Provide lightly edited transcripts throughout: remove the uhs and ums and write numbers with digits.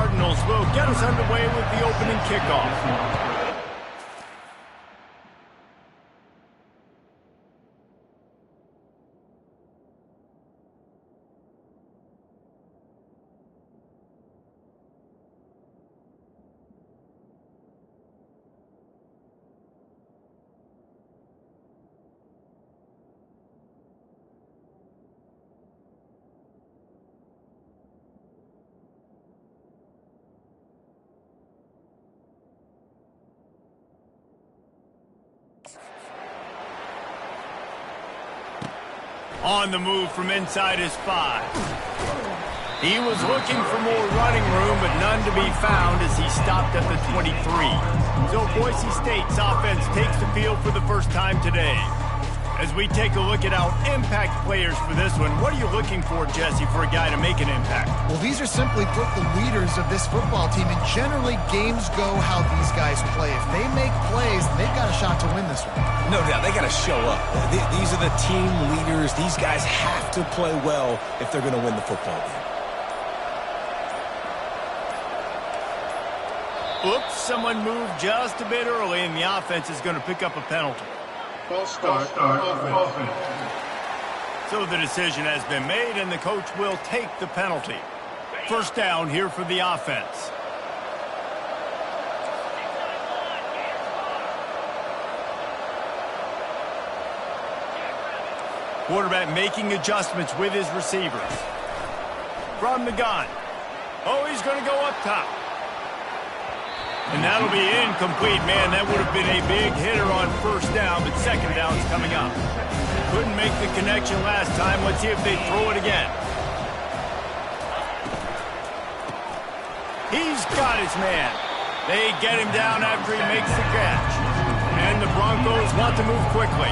Cardinals will get us underway with the opening kickoff. On the move from inside his 5. He was looking for more running room, but none to be found as he stopped at the 23. So Boise State's offense takes the field for the first time today. As we take a look at our impact players for this one, what are you looking for, Jesse, for a guy to make an impact? Well, these are simply put the leaders of this football team, and generally games go how these guys play. If they make plays, they've got a shot to win this one. No doubt, they got to show up. These are the team leaders. These guys have to play well if they're going to win the football game. Oops, someone moved just a bit early, and the offense is going to pick up a penalty. False start offense. So the decision has been made, and the coach will take the penalty. First down here for the offense. Quarterback making adjustments with his receivers. From the gun. Oh, he's going to go up top. And that'll be incomplete, man. That would have been a big hitter on first down, but second down's coming up. Couldn't make the connection last time. Let's see if they throw it again. He's got his man. They get him down after he makes the catch. And the Broncos want to move quickly.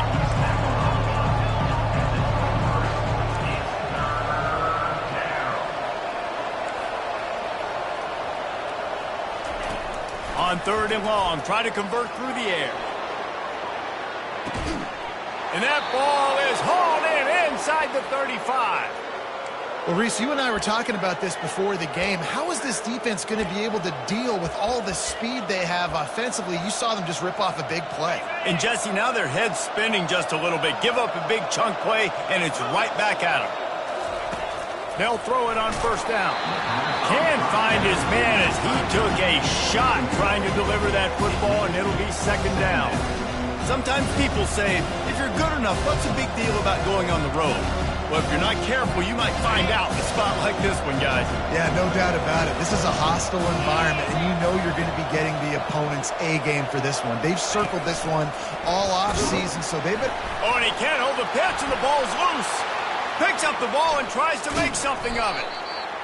On third and long, try to convert through the air. And that ball is hauled in inside the 35. Well, Reese, you and I were talking about this before the game. How is this defense going to be able to deal with all the speed they have offensively? You saw them just rip off a big play. And, Jesse, now their head's spinning just a little bit. Give up a big chunk play, and it's right back at them. They'll throw it on first down. Can't find his man as he took a shot trying to deliver that football, and it'll be second down. Sometimes people say, if you're good enough, what's the big deal about going on the road? Well, if you're not careful, you might find out in a spot like this one, guys. Yeah, no doubt about it. This is a hostile environment, and you know you're going to be getting the opponent's A game for this one. They've circled this one all offseason, so they've been... Oh, and he can't hold the pitch, and the ball's loose. Picks up the ball and tries to make something of it.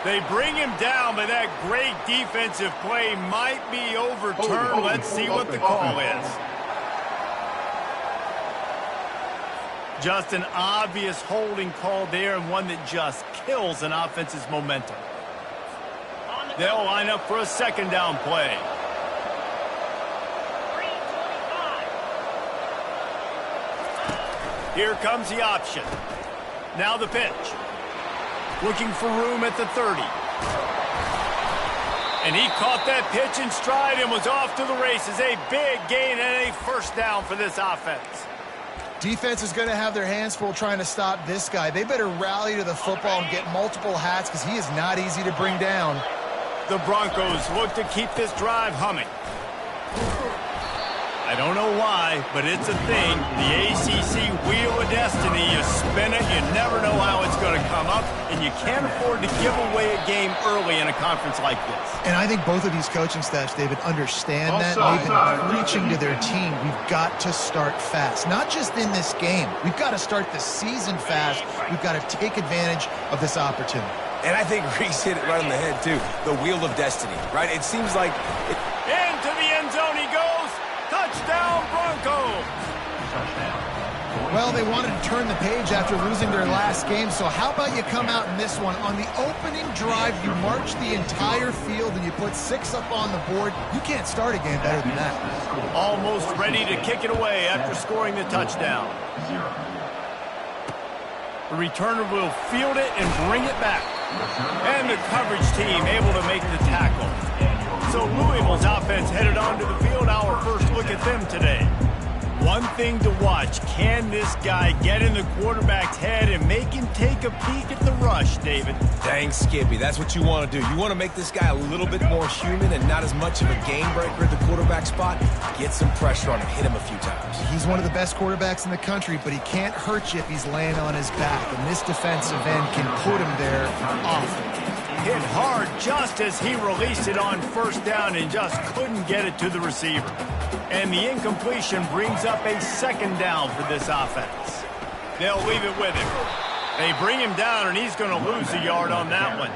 They bring him down, but that great defensive play might be overturned. Let's see what the call is. Just an obvious holding call there, and one that just kills an offense's momentum. They'll line up for a second down play. Here comes the option. Now the pitch. Looking for room at the 30. And he caught that pitch in stride and was off to the races. A big gain and a first down for this offense. Defense is going to have their hands full trying to stop this guy. They better rally to the football and get multiple hats because he is not easy to bring down. The Broncos look to keep this drive humming. I don't know why, but it's a thing. The ACC Wheel of Destiny, you spin it, you never know how it's going to come up, and you can't afford to give away a game early in a conference like this. And I think both of these coaching staffs, David, understand that. They've been preaching to their team, we've got to start fast. Not just in this game. We've got to start the season fast. We've got to take advantage of this opportunity. And I think Reese hit it right on the head, too. The Wheel of Destiny, right? It seems like... Into the end zone he goes. Touchdown, Broncos! Well, they wanted to turn the page after losing their last game, so how about you come out in this one? On the opening drive, you march the entire field and you put 6 up on the board. You can't start a game better than that. Almost ready to kick it away after scoring the touchdown. The returner will field it and bring it back. And the coverage team able to make the tackle. So Louisville's offense headed onto the field. Our first look at them today. One thing to watch, can this guy get in the quarterback's head and make him take a peek at the rush, David? Dang, Skippy, that's what you want to do. You want to make this guy a little bit more human and not as much of a game breaker at the quarterback spot. Get some pressure on him, hit him a few times. He's one of the best quarterbacks in the country, but he can't hurt you if he's laying on his back, and this defensive end can put him there often. Hit hard just as he released it on first down and just couldn't get it to the receiver. And the incompletion brings up a second down for this offense. They'll leave it with him. They bring him down, and he's going to lose a yard on that one.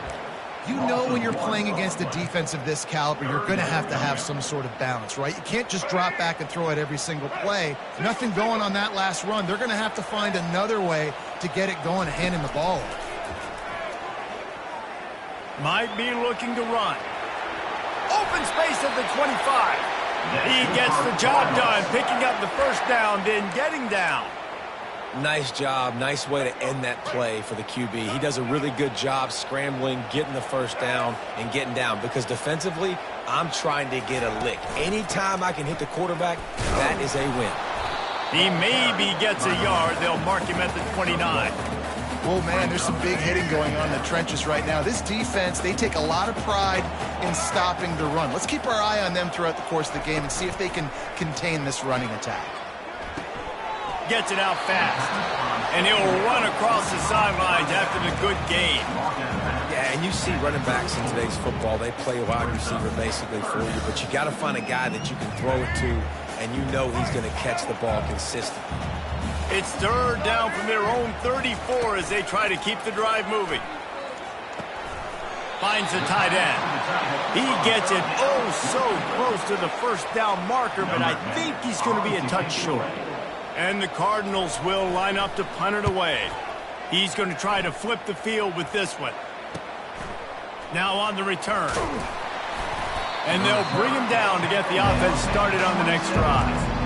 You know when you're playing against a defense of this caliber, you're going to have some sort of balance, right? You can't just drop back and throw it every single play. Nothing going on that last run. They're going to have to find another way to get it going and hand him the ball. Might be looking to run. Open space at the 25. He gets the job done, picking up the first down, then getting down. Nice job. Nice way to end that play for the QB. He does a really good job scrambling, getting the first down, and getting down. Because defensively, I'm trying to get a lick. Anytime I can hit the quarterback, that is a win. He maybe gets a yard. They'll mark him at the 29. Oh, man, there's some big hitting going on in the trenches right now. This defense, they take a lot of pride in stopping the run. Let's keep our eye on them throughout the course of the game and see if they can contain this running attack. Gets it out fast. And he'll run across the sidelines after the good game. Yeah, and you see running backs in today's football, they play a wide receiver basically for you, but you got to find a guy that you can throw it to, and you know he's going to catch the ball consistently. It's third down from their own 34 as they try to keep the drive moving. Finds the tight end. He gets it so close to the first down marker, but I think he's going to be a touch short. And the Cardinals will line up to punt it away. He's going to try to flip the field with this one. Now on the return. And they'll bring him down to get the offense started on the next drive.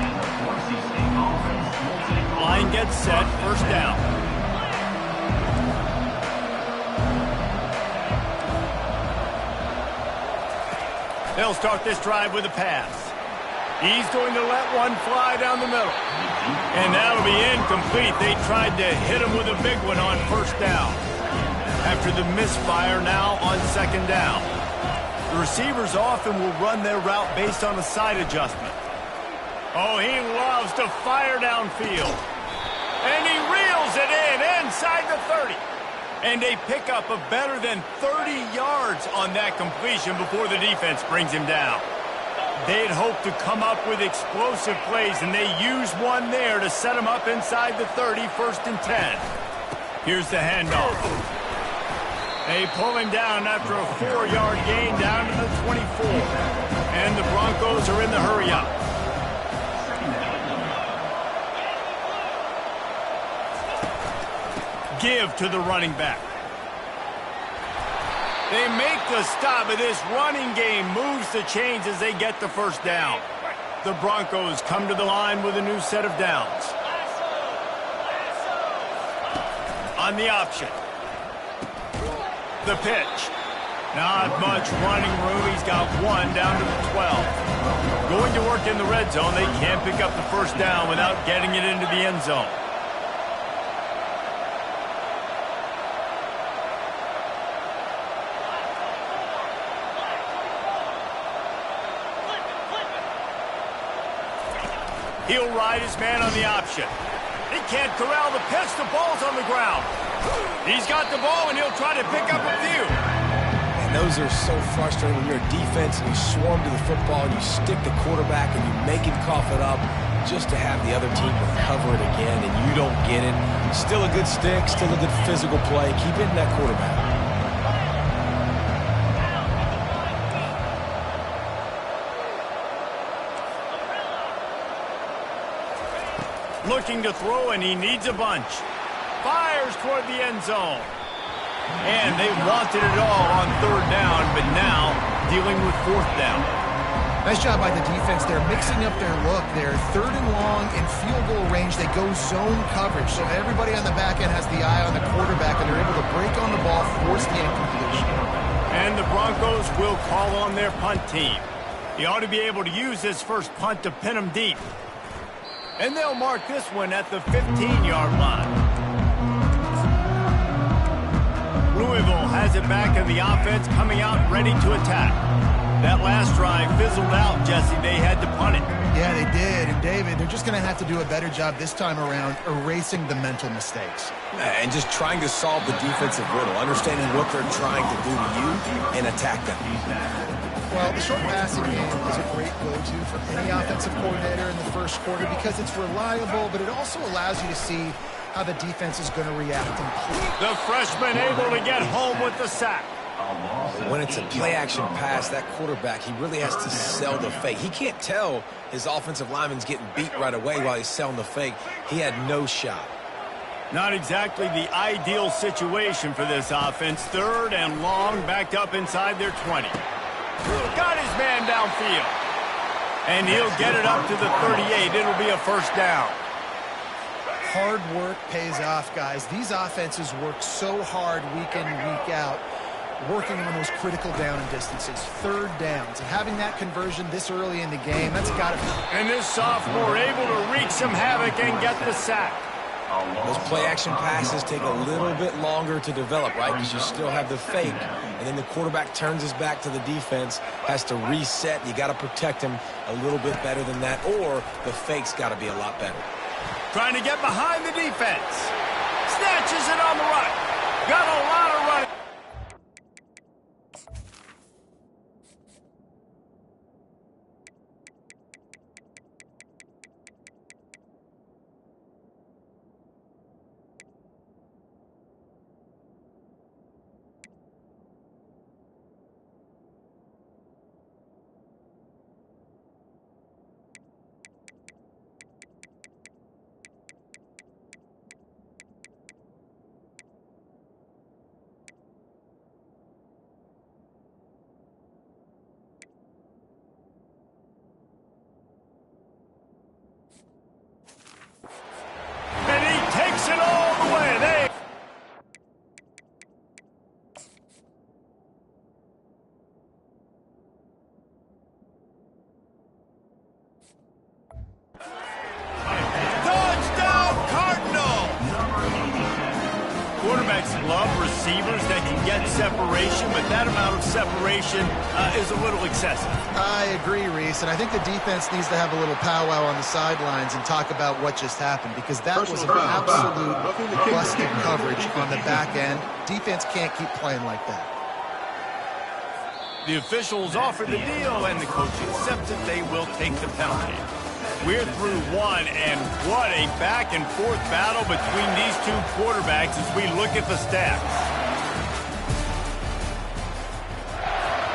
Line gets set, first down. They'll start this drive with a pass. He's going to let one fly down the middle. And that'll be incomplete. They tried to hit him with a big one on first down. After the misfire, now on second down. The receivers often will run their route based on a side adjustment. Oh, he loves to fire downfield. And he reels it in inside the 30. And they pick up a better than 30 yards on that completion before the defense brings him down. They'd hoped to come up with explosive plays, and they used one there to set him up inside the 30, first and 10. Here's the handoff. They pull him down after a 4-yard gain down to the 24. And the Broncos are in the hurry-up. Give to the running back. They make the stop, but this running game moves the chains as they get the first down. The Broncos come to the line with a new set of downs. On the option. The pitch. Not much running room. He's got one down to the 12. Going to work in the red zone. They can't pick up the first down without getting it into the end zone. He'll ride his man on the option. He can't corral the pitch. The ball's on the ground. He's got the ball, and he'll try to pick up a few. And those are so frustrating when you're a defense and you swarm to the football and you stick the quarterback and you make him cough it up just to have the other team recover it again, and you don't get it. Still a good stick, still a good physical play. Keep hitting that quarterback. Looking to throw, and he needs a bunch. Fires toward the end zone. And they wanted it all on third down, but now dealing with fourth down. Nice job by the defense. They're mixing up their look. They're 3rd and long in field goal range. They go zone coverage. So everybody on the back end has the eye on the quarterback, and they're able to break on the ball, force the incompletion. And the Broncos will call on their punt team. He ought to be able to use this first punt to pin them deep. And they'll mark this one at the 15-yard line. Louisville has it back in the offense, coming out ready to attack. That last drive fizzled out, Jesse. They had to punt it. Yeah, they did. And, David, they're just going to have to do a better job this time around erasing the mental mistakes. And just trying to solve the defensive riddle, understanding what they're trying to do to you and attack them. Well, the short passing game is a great go-to for any offensive coordinator in the first quarter because it's reliable, but it also allows you to see how the defense is going to react in play. The freshman able to get home with the sack. When it's a play-action pass, that quarterback, he really has to sell the fake. He can't tell his offensive lineman's getting beat right away while he's selling the fake. He had no shot. Not exactly the ideal situation for this offense. 3rd and long, backed up inside their 20. Got his man downfield. And he'll get it up to the 38. It'll be a first down. Hard work pays off, guys. These offenses work so hard week in and week out, working on those critical down and distances, 3rd downs. And having that conversion this early in the game, that's got to be. And this sophomore able to wreak some havoc and get the sack. Those play-action passes take a little bit longer to develop, right? Because you still have the fake, and then the quarterback turns his back to the defense, has to reset. You got to protect him a little bit better than that, or the fake's got to be a lot better. Trying to get behind the defense. Snatches it on the run. Got a lot of running. Receivers that can get separation, but that amount of separation is a little excessive. I agree, Reese, and I think the defense needs to have a little powwow on the sidelines and talk about what just happened, because that was an absolute busted coverage on the back end. Defense can't keep playing like that. The officials offer the deal, and the coach accepts it. They will take the penalty. We're through one, and what a back-and-forth battle between these two quarterbacks as we look at the stats.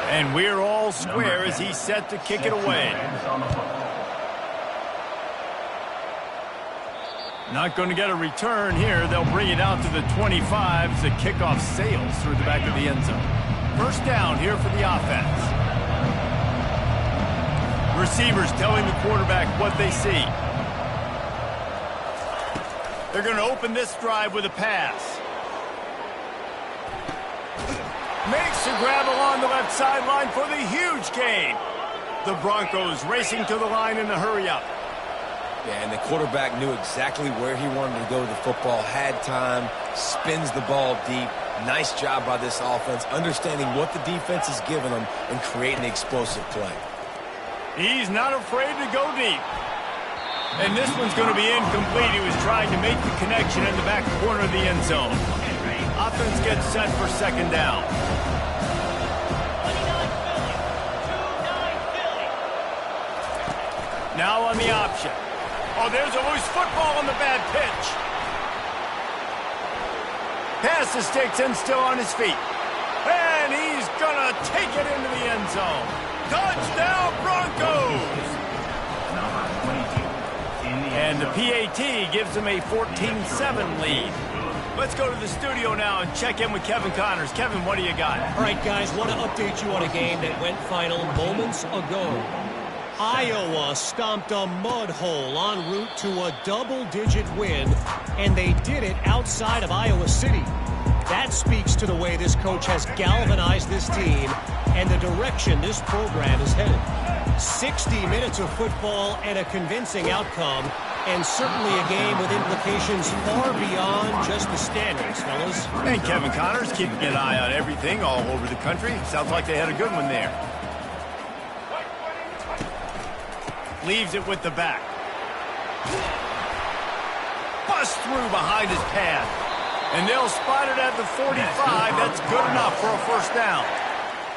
And we're all square as he's set to kick it away. Not going to get a return here. They'll bring it out to the 25 as the kickoff sails through the back of the end zone. First down here for the offense. Receivers telling the quarterback what they see. They're going to open this drive with a pass. Makes a grab along the left sideline for the huge gain. The Broncos racing to the line in a hurry-up. Yeah, and the quarterback knew exactly where he wanted to go with the football, had time, spins the ball deep. Nice job by this offense, understanding what the defense is giving them and creating the explosive play. He's not afraid to go deep. And this one's going to be incomplete. He was trying to make the connection in the back corner of the end zone. Offense gets set for second down. Now on the option. Oh, there's a loose football on the bad pitch. Pass the sticks and still on his feet. And he's going to take it into the end zone. Touchdown, Broncos! And the PAT gives them a 14-7 lead. Let's go to the studio now and check in with Kevin Connors. Kevin, what do you got? All right, guys, want to update you on a game that went final moments ago. Iowa stomped a mud hole en route to a double-digit win, and they did it outside of Iowa City. That speaks to the way this coach has galvanized this team and the direction this program is headed. 60 minutes of football and a convincing outcome, and certainly a game with implications far beyond just the standings, fellas. And Kevin Connors keeping an eye on everything all over the country. Sounds like they had a good one there. Leaves it with the back. Bust through behind his pad. And they'll spot it at the 45. That's good enough for a first down.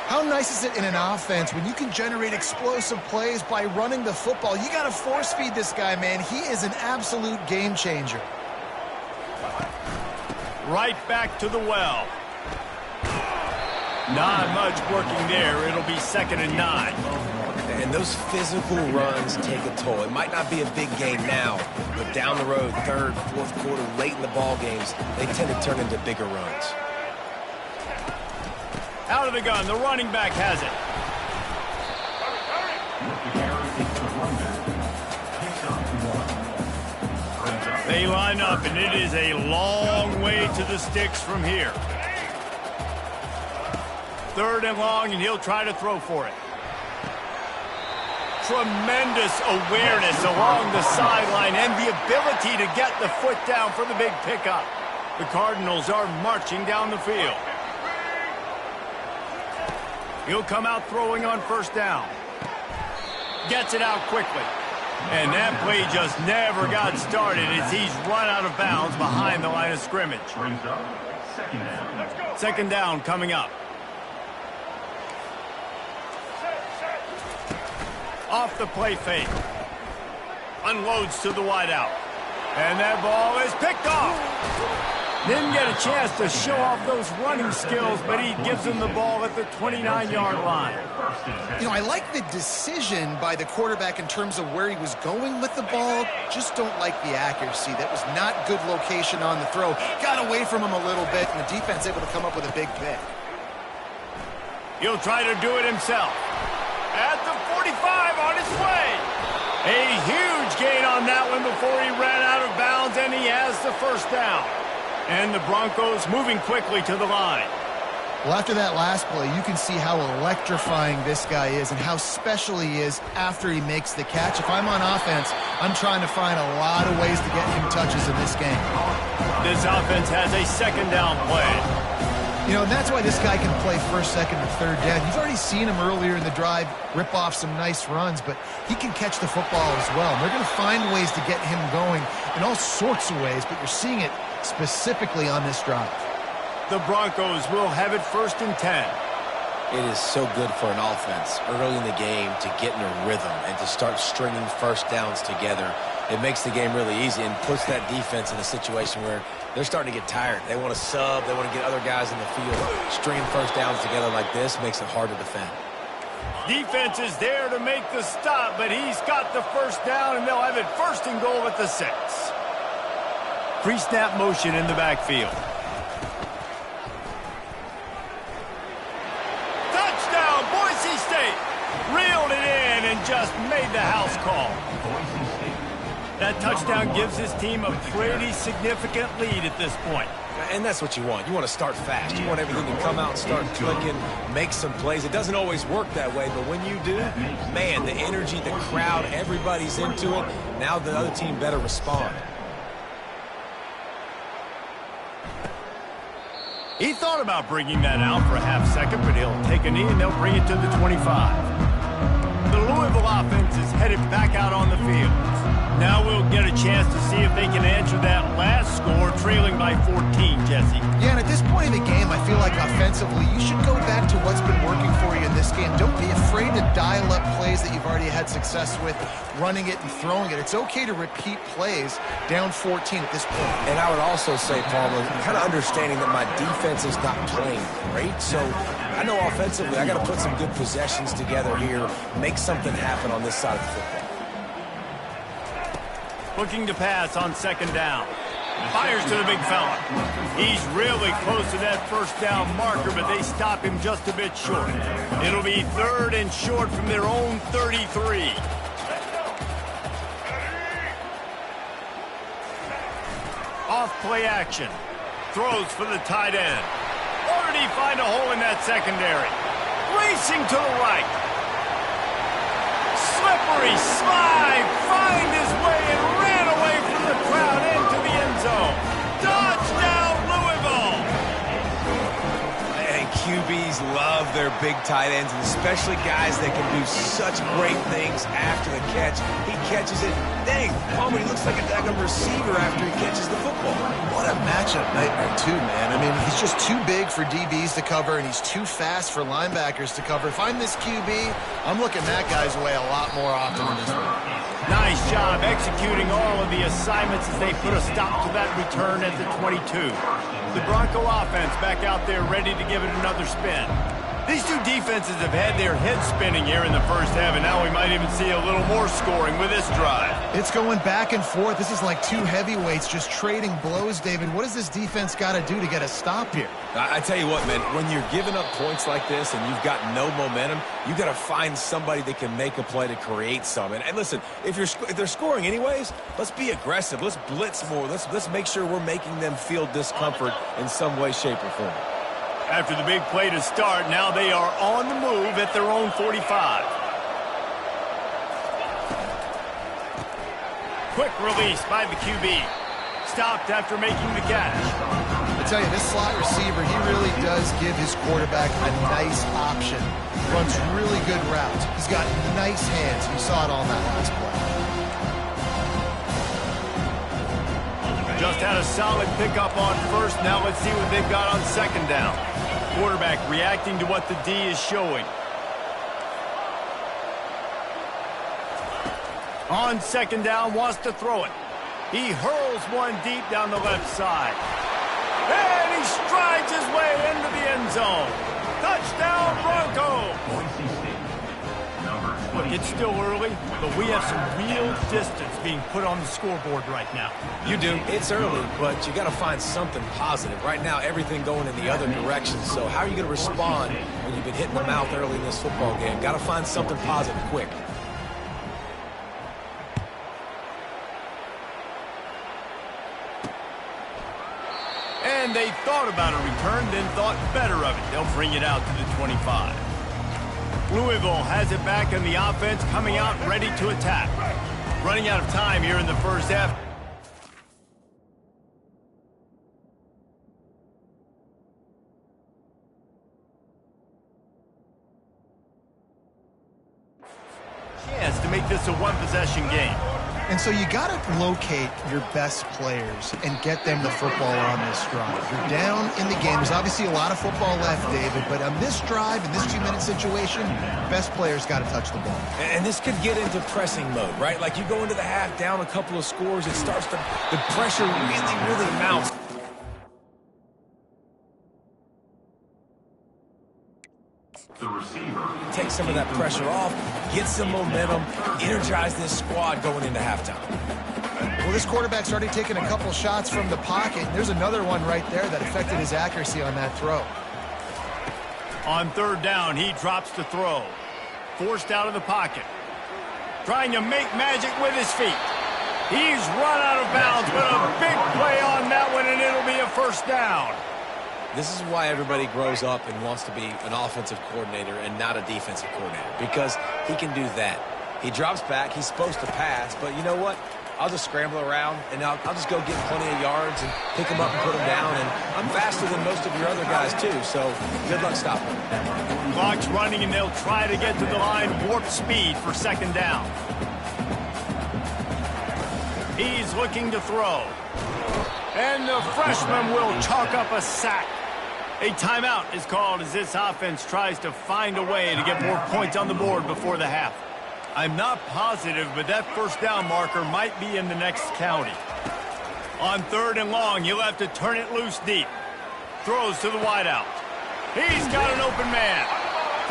How nice is it in an offense when you can generate explosive plays by running the football? You got to force feed this guy, man. He is an absolute game changer. Right back to the well. Not much working there. It'll be 2nd and 9. And those physical runs take a toll. It might not be a big gain now, but down the road, 3rd, 4th quarter, late in the ball games, they tend to turn into bigger runs. Out of the gun, the running back has it. They line up, and it is a long way to the sticks from here. 3rd and long, and he'll try to throw for it. Tremendous awareness along the sideline and the ability to get the foot down for the big pickup. The Cardinals are marching down the field. He'll come out throwing on 1st down. Gets it out quickly. And that play just never got started as he's run out of bounds behind the line of scrimmage. 2nd down coming up. Off the play fake. Unloads to the wideout. And that ball is picked off. Didn't get a chance to show off those running skills, but he gives him the ball at the 29-yard line. You know, I like the decision by the quarterback in terms of where he was going with the ball. Just don't like the accuracy. That was not good location on the throw. Got away from him a little bit, and the defense able to come up with a big pick. He'll try to do it himself. At the 45 on his way. A huge gain on that one before he ran out of bounds, and he has the 1st down. And the Broncos moving quickly to the line. Well, after that last play, you can see how electrifying this guy is and how special he is after he makes the catch. If I'm on offense, I'm trying to find a lot of ways to get him touches in this game. This offense has a 2nd down play. You know, and that's why this guy can play 1st, 2nd, and 3rd down. You've already seen him earlier in the drive rip off some nice runs, but he can catch the football as well. And they're going to find ways to get him going in all sorts of ways, but you're seeing it specifically on this drive. The Broncos will have it 1st and 10. It is so good for an offense early in the game to get in a rhythm and to start stringing 1st downs together. It makes the game really easy and puts that defense in a situation where they're starting to get tired. They want to sub. They want to get other guys in the field. Stringing 1st downs together like this makes it hard to defend. Defense is there to make the stop, but he's got the 1st down, and they'll have it 1st and goal at the 6. Pre-snap motion in the backfield. Touchdown, Boise State. Reeled it in and just made the house call. That touchdown gives his team a pretty significant lead at this point. And that's what you want. You want to start fast. You want everything to come out and start clicking, make some plays. It doesn't always work that way, but when you do, man, the energy, the crowd, everybody's into it. Now the other team better respond. He thought about bringing that out for a half second, but he'll take a knee and they'll bring it to the 25. The Louisville offense is headed back out on the field. Now we'll get a chance to see if they can answer that last score, trailing by 14, Jesse. Yeah, and at this point in the game, I feel like offensively, you should go back to what's been working for you in this game. Don't be afraid to dial up plays that you've already had success with, running it and throwing it. It's okay to repeat plays down 14 at this point. And I would also say, Palmer, kind of understanding that my defense is not playing great, so I know offensively I got to put some good possessions together here, make something happen on this side of the football. Looking to pass on 2nd down. Fires to the big fella. He's really close to that first down marker, but they stop him just a bit short. It'll be 3rd and short from their own 33. Off play action. Throws for the tight end. Or did he find a hole in that secondary? Racing to the right. Slippery slide. Find his way and ran away from the crowd into the end zone. Touchdown, Louisville. And QBs love their big tight ends, and especially guys that can do such great things after the catch. He catches it. Dang, Palmer, he looks like a daggum receiver after he catches the football. What a matchup nightmare, too, man. I mean, he's just too big for DBs to cover, and he's too fast for linebackers to cover. If I'm this QB, I'm looking that guy's way a lot more often than this one. Nice job executing all of the assignments as they put a stop to that return at the 22. The Bronco offense back out there ready to give it another spin. These two defenses have had their heads spinning here in the first half, and now we might even see a little more scoring with this drive. It's going back and forth. This is like two heavyweights just trading blows, David. What does this defense got to do to get a stop here? I tell you what, man, when you're giving up points like this and you've got no momentum, you got to find somebody that can make a play to create some. And listen, if they're scoring anyways, let's be aggressive. Let's blitz more. Let's make sure we're making them feel discomfort in some way, shape, or form. After the big play to start, now they are on the move at their own 45. Quick release by the QB. Stopped after making the catch. I tell you, this slot receiver, he really does give his quarterback a nice option. Runs really good routes. He's got nice hands. You saw it all in that last play. Just had a solid pickup on first. Now let's see what they've got on second down. Quarterback reacting to what the D is showing. On second down, wants to throw it. He hurls one deep down the left side. And he strides his way into the end zone. Touchdown, Bronco! It's still early, but we have some real distance being put on the scoreboard right now. You do. It's early, but you got to find something positive. Right now, everything going in the other direction. So how are you going to respond when you've been hit in the mouth early in this football game? Got to find something positive quick. And they thought about a return, then thought better of it. They'll bring it out to the 25. Louisville has it back in the offense, coming out ready to attack. Running out of time here in the first half. Chance to make this a one-possession game. And so you got to locate your best players and get them the football on this drive. You're down in the game. There's obviously a lot of football left, David, but on this drive, in this 2-minute situation, best players got to touch the ball. And this could get into pressing mode, right? Like you go into the half down a couple of scores, it starts to, the pressure really mounts. The receiver. Take some of that pressure off, get some momentum, energize this squad going into halftime. Well, this quarterback's already taken a couple shots from the pocket. There's another one right there that affected his accuracy on that throw. On third down, he drops to throw. Forced out of the pocket. Trying to make magic with his feet. He's run out of bounds, but a big play on that one, and it'll be a first down. This is why everybody grows up and wants to be an offensive coordinator and not a defensive coordinator, because he can do that. He drops back. He's supposed to pass, but you know what? I'll just scramble around, and I'll just go get plenty of yards and pick them up and put them down, and I'm faster than most of your other guys, too, so good luck stopping. Clock's running, and they'll try to get to the line warp speed for second down. He's looking to throw. And the freshman will chalk up a sack. A timeout is called as this offense tries to find a way to get more points on the board before the half. I'm not positive, but that first down marker might be in the next county. On third and long, he'll have to turn it loose deep. Throws to the wideout. He's got an open man.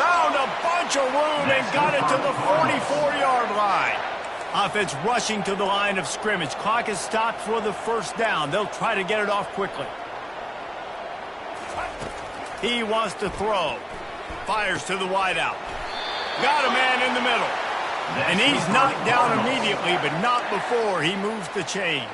Found a bunch of room and got it to the 44-yard line. Offense rushing to the line of scrimmage. Clock is stopped for the first down. They'll try to get it off quickly. He wants to throw. Fires to the wideout. Got a man in the middle. And he's knocked down immediately, but not before he moves the chains.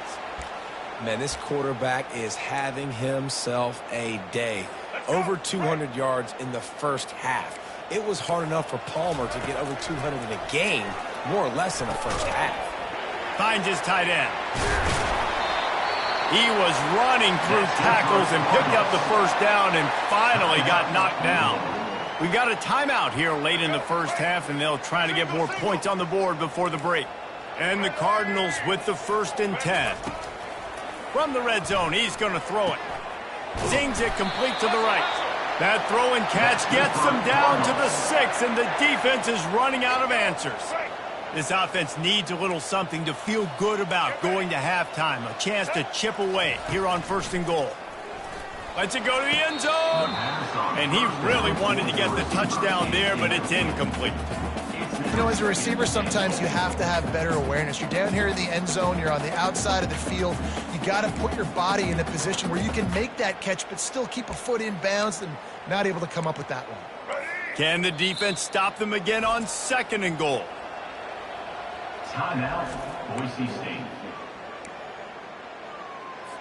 Man, this quarterback is having himself a day. Over 200 yards in the first half. It was hard enough for Palmer to get over 200 in a game, more or less in the first half. Finds his tight end. He was running through tackles and picked up the first down and finally got knocked down. We got a timeout here late in the first half, and they'll try to get more points on the board before the break. And the Cardinals with the 1st and 10. From the red zone, he's going to throw it. Zings it complete to the right. That throw and catch gets them down to the 6, and the defense is running out of answers. This offense needs a little something to feel good about going to halftime. A chance to chip away here on 1st and goal. Lets it go to the end zone. And he really wanted to get the touchdown there, but it's incomplete. You know, as a receiver, sometimes you have to have better awareness. You're down here in the end zone. You're on the outside of the field. You got to put your body in a position where you can make that catch, but still keep a foot in bounds and not able to come up with that one. Can the defense stop them again on 2nd and goal? Timeout, Boise State.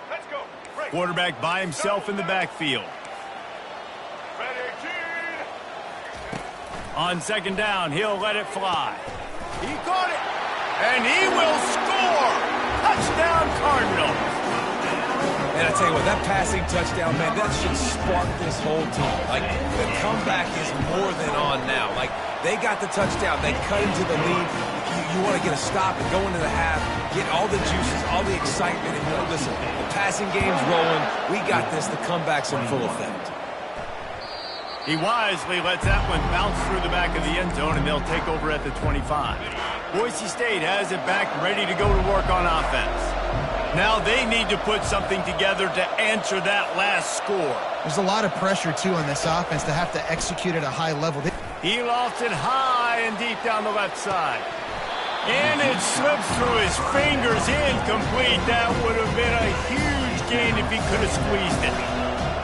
Let's go. Quarterback by himself in the backfield. On 2nd down, he'll let it fly. He caught it, and he will score. Touchdown, Cardinals. And I tell you what, that passing touchdown, man, that should spark this whole team. Like, the comeback is more than on now. Like, they got the touchdown. They cut into the lead. You want to get a stop and go into the half, get all the juices, all the excitement. And, you know, listen, the passing game's rolling. We got this. The comeback's in full effect. He wisely lets that one bounce through the back of the end zone, and they'll take over at the 25. Boise State has it back, ready to go to work on offense. Now they need to put something together to answer that last score. There's a lot of pressure, too, on this offense to have to execute at a high level. He lofts it high and deep down the left side. And it slips through his fingers, incomplete. That would have been a huge gain if he could have squeezed it.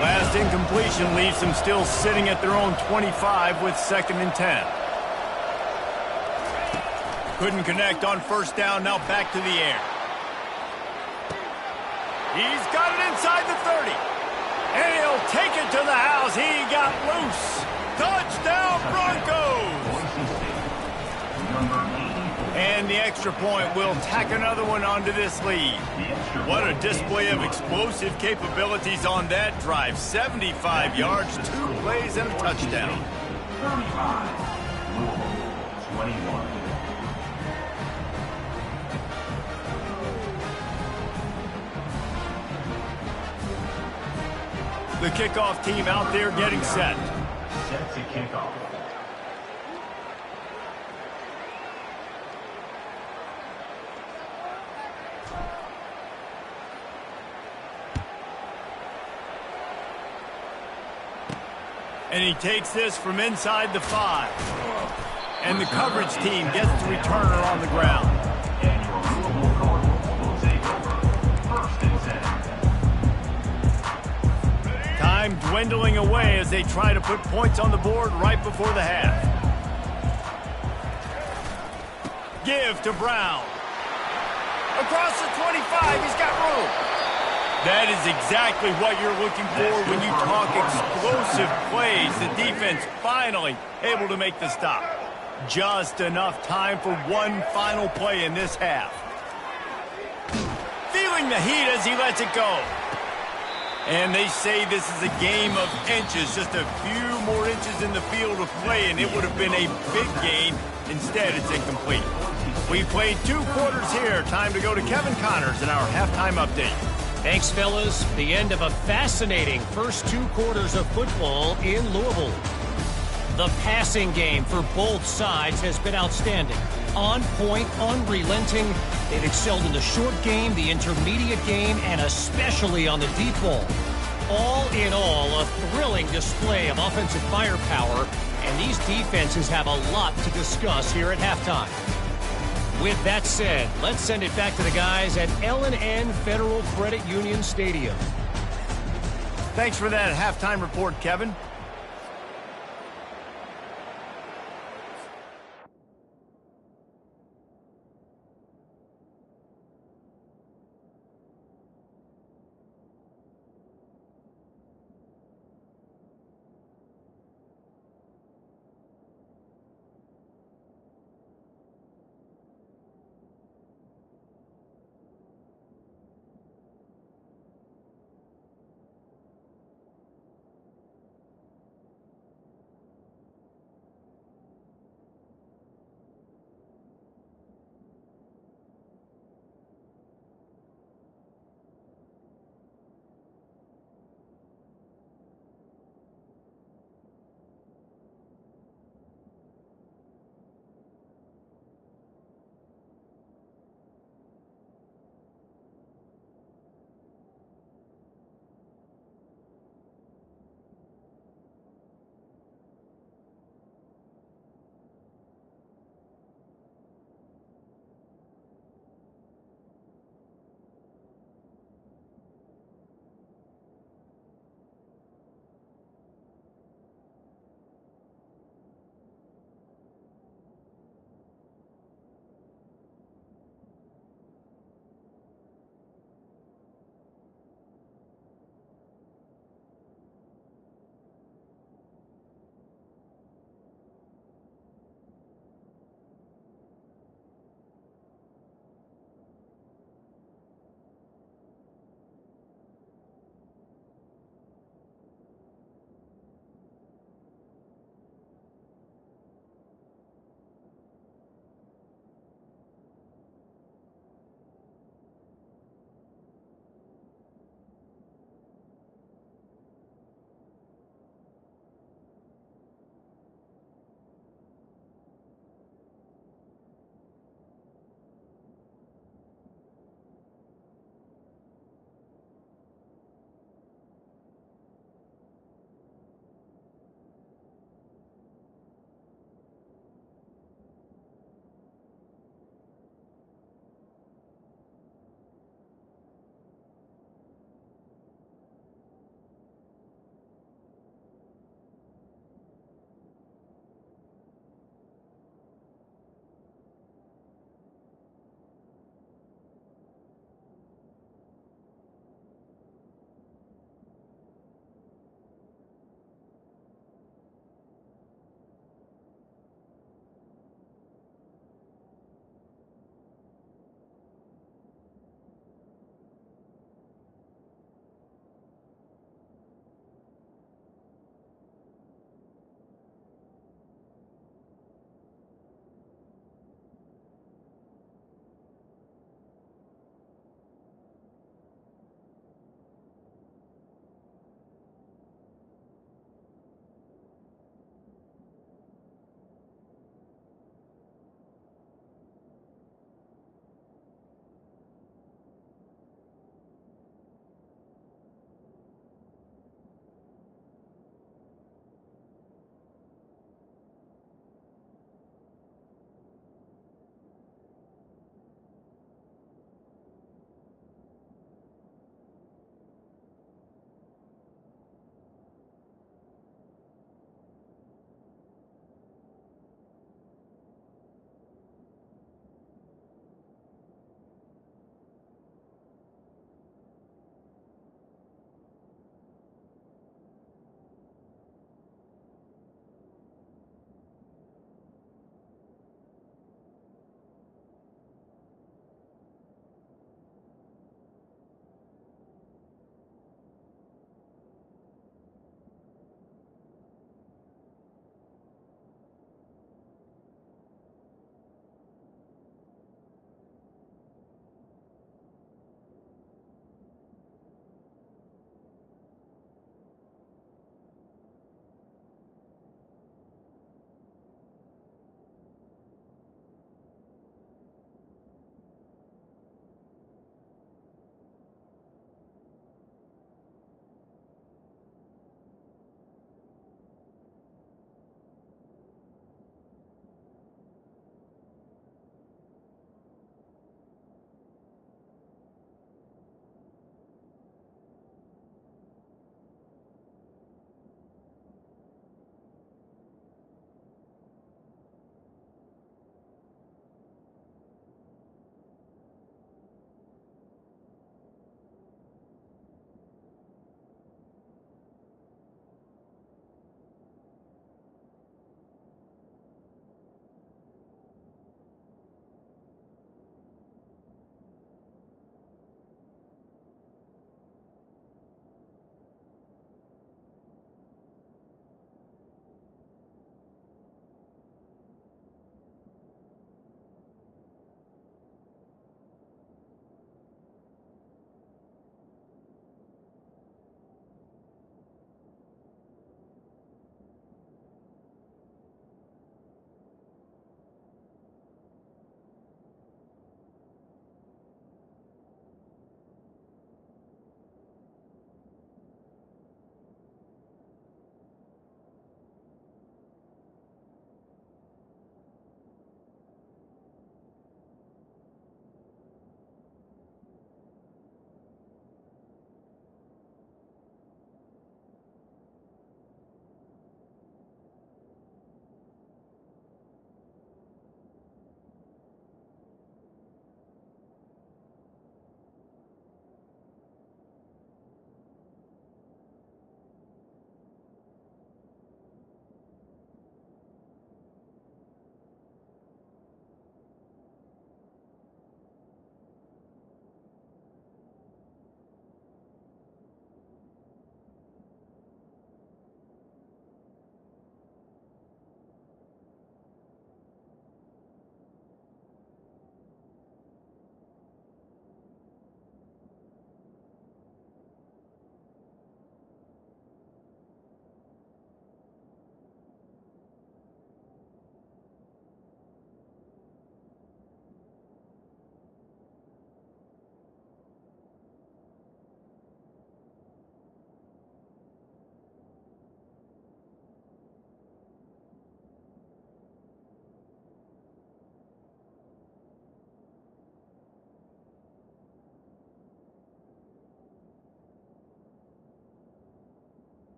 Last incompletion leaves them still sitting at their own 25 with 2nd and 10. Couldn't connect on 1st down, now back to the air. He's got it inside the 30. And he'll take it to the house. He got loose. Touchdown, Broncos! And the extra point will tack another one onto this lead. What a display of explosive capabilities on that drive. 75 yards, 2 plays, and a touchdown. 35, 21. The kickoff team out there getting set. Set to kickoff. And he takes this from inside the 5. And the coverage team gets the returner on the ground. And your Louisville Cardinals will take over 1st and 10. Time dwindling away as they try to put points on the board right before the half. Give to Brown. Across the 25, he's got room. That is exactly what you're looking for when you talk explosive plays. The defense finally able to make the stop. Just enough time for one final play in this half. Feeling the heat as he lets it go. And they say this is a game of inches. Just a few more inches in the field of play, and it would have been a big gain. Instead, it's incomplete. We played 2 quarters here. Time to go to Kevin Connors in our halftime update. Thanks, fellas. The end of a fascinating first 2 quarters of football in Louisville. The passing game for both sides has been outstanding. On point, unrelenting. They've excelled in the short game, the intermediate game, and especially on the deep ball. All in all, a thrilling display of offensive firepower, and these defenses have a lot to discuss here at halftime. With that said, let's send it back to the guys at L&N Federal Credit Union Stadium. Thanks for that halftime report, Kevin.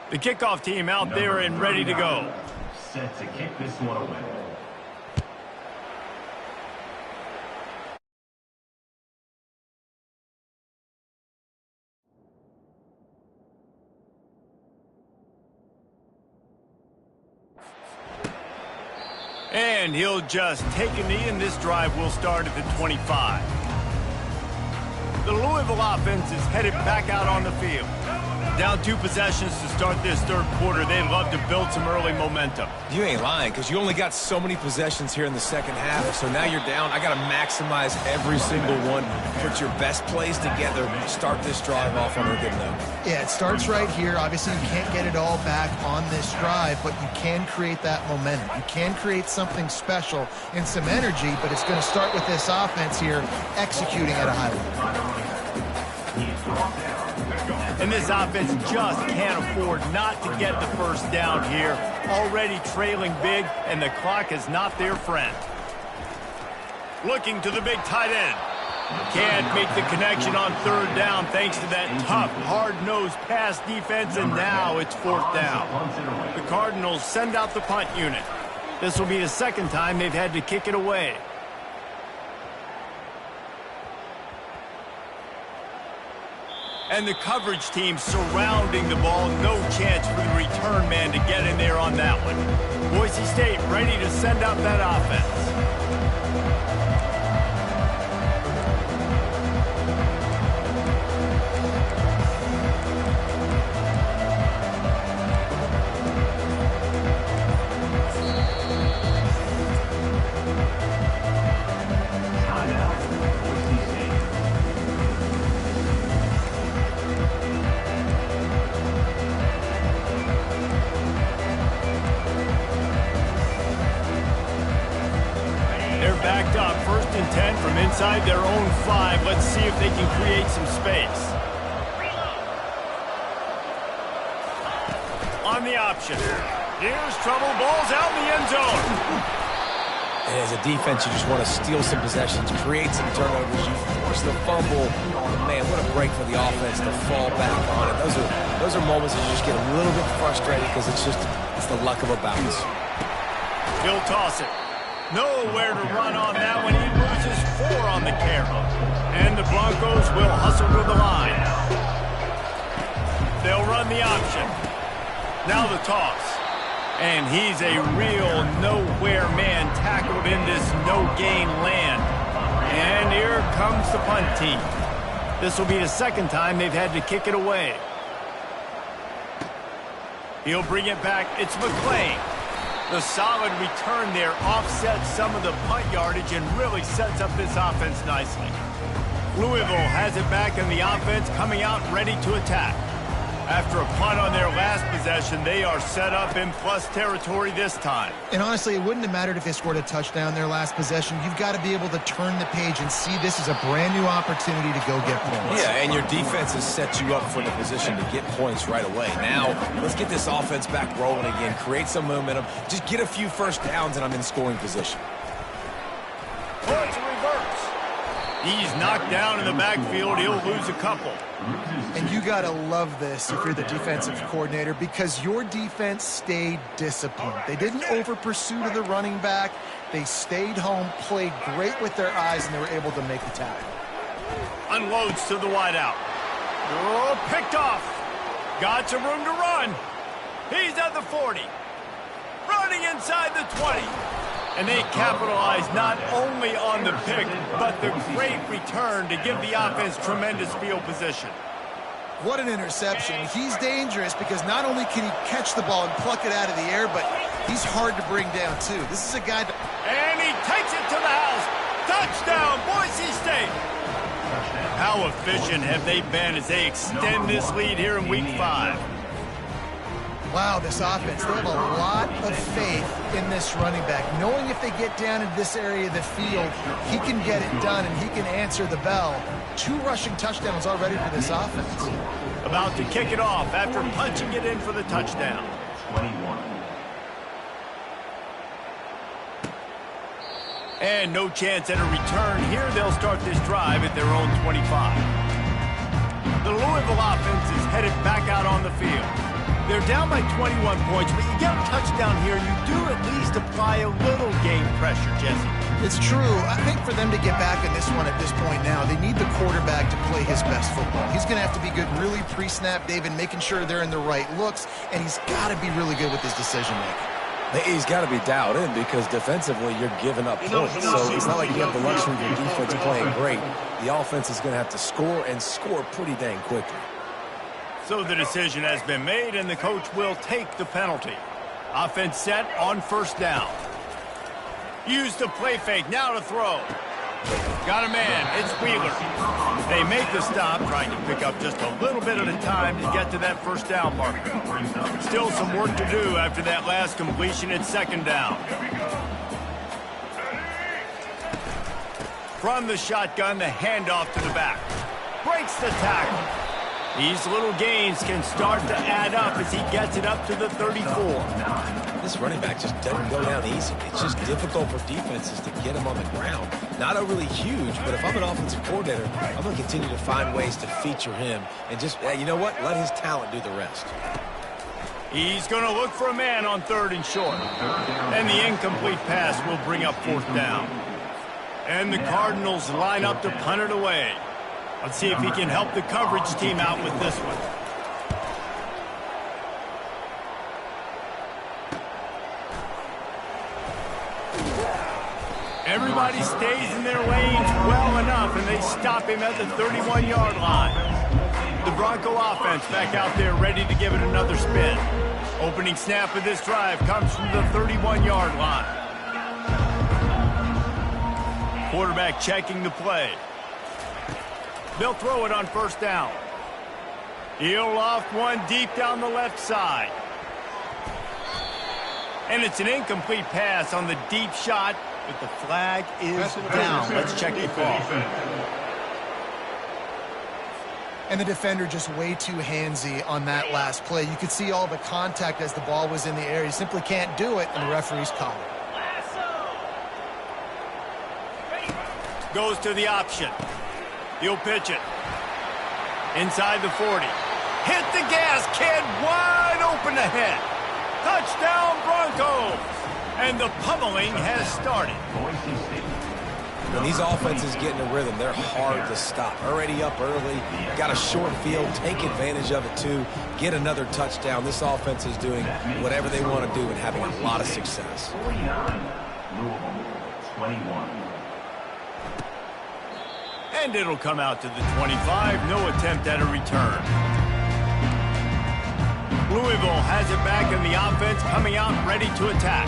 The kickoff team out there and ready to go. Set to kick this one away. And he'll just take a knee, and this drive will start at the 25. The Louisville offense is headed back out on the field. Down 2 possessions to start this third quarter. They'd love to build some early momentum. You ain't lying, because you only got so many possessions here in the second half, so now you're down. I got to maximize every single one. Put your best plays together. Start this drive off on a good note. Yeah, it starts right here. Obviously, you can't get it all back on this drive, but you can create that momentum. You can create something special and some energy, but it's going to start with this offense here executing at a high level. And this offense just can't afford not to get the first down here. Already trailing big, and the clock is not their friend. Looking to the big tight end. Can't make the connection on third down thanks to that tough, hard-nosed pass defense, and now it's fourth down. The Cardinals send out the punt unit. This will be the second time they've had to kick it away. And the coverage team surrounding the ball. No chance for the return man to get in there on that one. Boise State ready to send out that offense. Backed up, 1st and 10 from inside their own 5. Let's see if they can create some space. On the option. Here's trouble. Ball's out in the end zone. And as a defense, you just want to steal some possessions, create some turnovers. You force the fumble. Man, what a break for the offense to fall back on it. Those are moments that you just get a little bit frustrated because it's the luck of a bounce. He'll toss it. Nowhere to run on that one. He loses 4 on the carry. And the Broncos will hustle to the line. They'll run the option. Now the toss. And he's a real nowhere man tackled in this no-gain land. And here comes the punt team. This will be the second time they've had to kick it away. He'll bring it back. It's McClain. The solid return there offsets some of the punt yardage and really sets up this offense nicely. Louisville has it back in the offense, coming out ready to attack. After a punt on their last possession, they are set up in plus territory this time. And honestly, it wouldn't have mattered if they scored a touchdown their last possession. You've got to be able to turn the page and see this as a brand new opportunity to go get points. Yeah, and your defense has set you up for the position to get points right away. Now, let's get this offense back rolling again, create some momentum, just get a few first downs, and I'm in scoring position. Towards reverse. He's knocked down in the backfield. He'll lose a couple. And you got to love this if you're the defensive coordinator because your defense stayed disciplined. They didn't over-pursue to the running back. They stayed home, played great with their eyes, and they were able to make the tackle. Unloads to the wideout. Oh, picked off. Got some room to run. He's at the 40. Running inside the 20. And they capitalize not only on the pick, but the great return to give the offense tremendous field position. What an interception. He's dangerous because not only can he catch the ball and pluck it out of the air, but he's hard to bring down, too. This is a guy that... And he takes it to the house. Touchdown, Boise State. How efficient have they been as they extend this lead here in Week 5? Wow, this offense, they have a lot of faith in this running back. Knowing if they get down in this area of the field, he can get it done and he can answer the bell. 2 rushing touchdowns already for this offense. About to kick it off after punching it in for the touchdown. 21. And no chance at a return here. They'll start this drive at their own 25. The Louisville offense is headed back out on the field. They're down by 21 points, but you get a touchdown here, you do at least apply a little game pressure, Jesse. It's true. I think for them to get back in this one at this point now, they need the quarterback to play his best football. He's going to have to be good really pre-snap, David, making sure they're in the right looks, and he's got to be really good with his decision-making. He's got to be dialed in because defensively you're giving up points. So it's not like you have the luxury of your defense playing great. The offense is going to have to score and score pretty dang quickly. So the decision has been made, and the coach will take the penalty. Offense set on first down. Use the play fake, now to throw. Got a man, it's Wheeler. They make the stop, trying to pick up just a little bit at a time to get to that first down marker. Still some work to do after that last completion at second down. From the shotgun, the handoff to the back. Breaks the tackle. These little gains can start to add up as he gets it up to the 34. This running back just doesn't go down easy. It's just difficult for defenses to get him on the ground. Not overly huge, but if I'm an offensive coordinator, I'm going to continue to find ways to feature him and just, you know what, let his talent do the rest. He's going to look for a man on third and short. And the incomplete pass will bring up fourth down. And the Cardinals line up to punt it away. Let's see if he can help the coverage team out with this one. Everybody stays in their lanes well enough, and they stop him at the 31-yard line. The Bronco offense back out there ready to give it another spin. Opening snap of this drive comes from the 31-yard line. Quarterback checking the play. They'll throw it on first down. He'll loft one deep down the left side. And it's an incomplete pass on the deep shot, but the flag is down. Let's check the call. And the defender just way too handsy on that last play. You could see all the contact as the ball was in the air. He simply can't do it, and the referee's called it. Goes to the option. He'll pitch it. Inside the 40. Hit the gas, kid. Wide open ahead. Touchdown, Broncos. And the pummeling has started. When these offenses get in a rhythm, they're hard to stop. Already up early. Got a short field. Take advantage of it, too. Get another touchdown. This offense is doing whatever they want to do and having a lot of success. 21. And it'll come out to the 25. No attempt at a return. Louisville has it back in the offense, coming out ready to attack.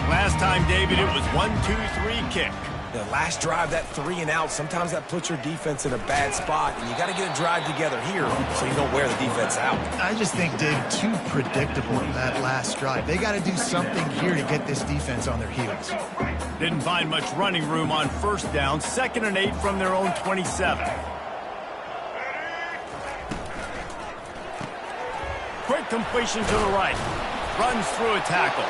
Last time, David, it was 1-2-3 kick. The last drive, that 3 and out, sometimes that puts your defense in a bad spot, and you got to get a drive together here so you don't wear the defense out. I just think, Dave, too predictable that last drive. They got to do something here to get this defense on their heels. Didn't find much running room on first down. 2nd and 8 from their own 27. Quick completion to the right. Runs through a tackle.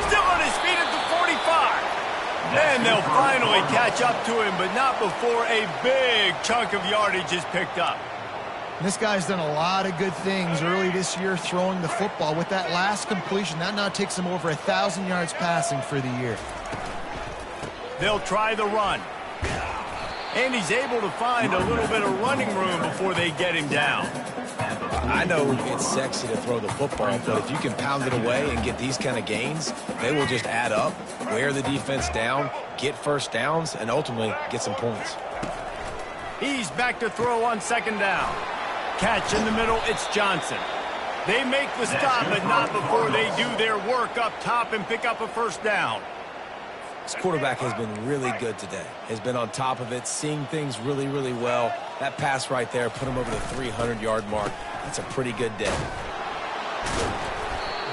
Still on his feet at the 45. And they'll finally catch up to him, but not before a big chunk of yardage is picked up. This guy's done a lot of good things early this year throwing the football. With that last completion, that now takes him over 1,000 yards passing for the year. They'll try the run. And he's able to find a little bit of running room before they get him down. I know it's sexy to throw the football, but if you can pound it away and get these kind of gains, they will just add up, wear the defense down, get first downs, and ultimately get some points. He's back to throw on 2nd down. Catch in the middle, it's Johnson. They make the stop, but not before they do their work up top and pick up a first down. This quarterback has been really good today. Has been on top of it, seeing things really, really well. That pass right there put him over the 300-yard mark. That's a pretty good day.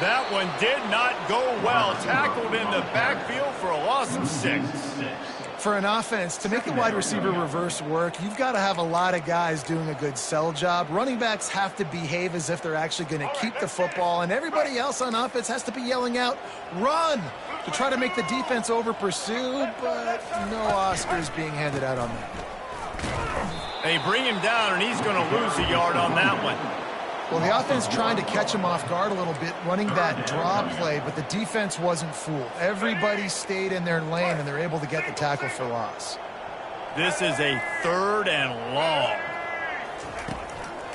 That one did not go well. Tackled in the backfield for a loss of 6. For an offense, to make the wide receiver reverse work, you've got to have a lot of guys doing a good sell job. Running backs have to behave as if they're actually going to keep the football, and everybody else on offense has to be yelling out, run, to try to make the defense over pursue, but no Oscars being handed out on that. They bring him down, and he's going to lose a yard on that one. Well, the offense trying to catch him off guard a little bit, running that draw play, but the defense wasn't fooled. Everybody stayed in their lane, and they're able to get the tackle for loss. This is a 3rd and long.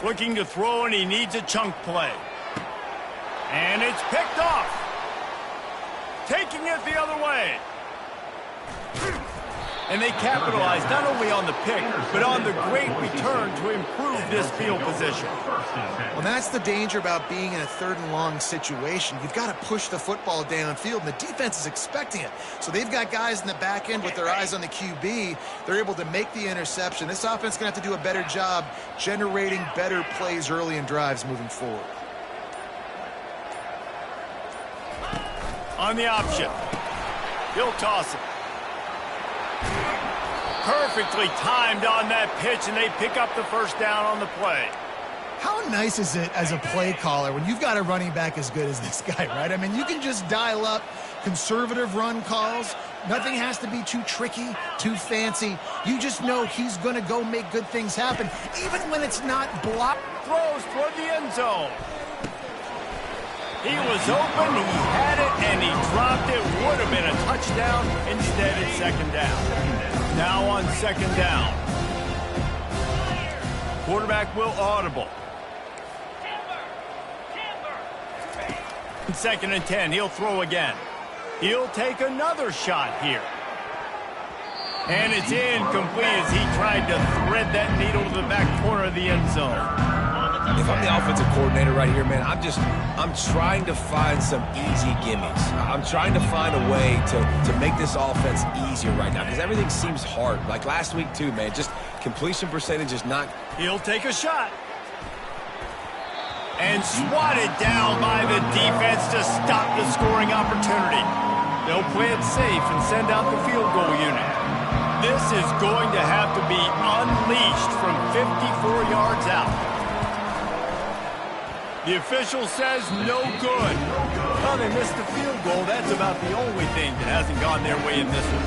Looking to throw, and he needs a chunk play. And it's picked off. Taking it the other way. And they capitalized not only on the pick, but on the great return to improve this field position. Well, that's the danger about being in a 3rd and long situation. You've got to push the football downfield, and the defense is expecting it. So they've got guys in the back end with their eyes on the QB. They're able to make the interception. This offense is going to have to do a better job generating better plays early in drives moving forward. On the option. He'll toss it. Perfectly timed on that pitch, and they pick up the first down on the play. How nice is it as a play caller when you've got a running back as good as this guy, right? I mean, you can just dial up conservative run calls. Nothing has to be too tricky, too fancy. You just know he's going to go make good things happen, even when it's not blocked. Throws toward the end zone. He was open, he had it, and he dropped it. Would have been a touchdown. Instead, it's 2nd down. Now on 2nd down. Quarterback will audible. 2nd and 10. He'll throw again. He'll take another shot here. And it's incomplete as he tried to thread that needle to the back corner of the end zone. If I'm the offensive coordinator right here, man, I'm trying to find some easy gimmies. I'm trying to find a way to make this offense easier right now because everything seems hard. Like last week, too, man. Just completion percentage is not... He'll take a shot. And swatted down by the defense to stop the scoring opportunity. They'll play it safe and send out the field goal unit. This is going to have to be unleashed from 54 yards out. The official says no good. Well, they missed the field goal. That's about the only thing that hasn't gone their way in this one.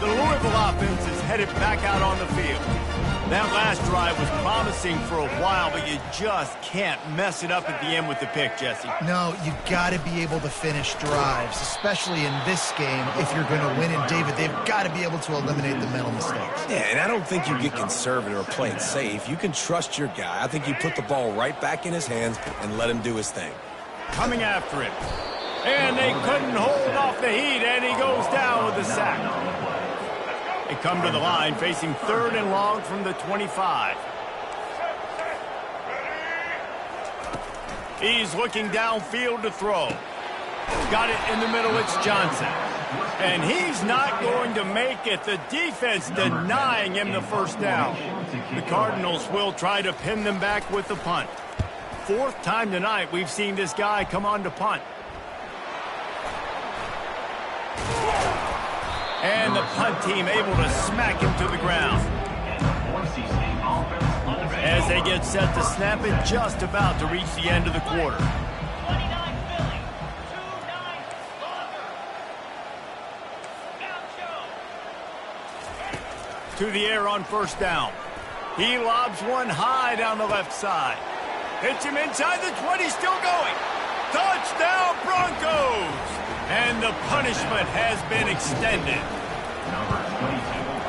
The Louisville offense is headed back out on the field. That last drive was promising for a while, but you just can't mess it up at the end with the pick, Jesse. No, you got to be able to finish drives, especially in this game if you're going to win. And, David, they've got to be able to eliminate the mental mistakes. Yeah, and I don't think you get conservative or play it safe. You can trust your guy. I think you put the ball right back in his hands and let him do his thing. Coming after him. And they couldn't hold off the heat, and he goes down with the sack. They come to the line facing 3rd and long from the 25. He's looking downfield to throw. Got it in the middle, it's Johnson. And he's not going to make it. The defense denying him the first down. The Cardinals will try to pin them back with the punt. 4th time tonight we've seen this guy come on to punt. And the punt team able to smack him to the ground. As they get set to snap it, just about to reach the end of the quarter. To the air on 1st down. He lobs one high down the left side. Hits him inside the 20, still going. Touchdown Broncos! And the punishment has been extended.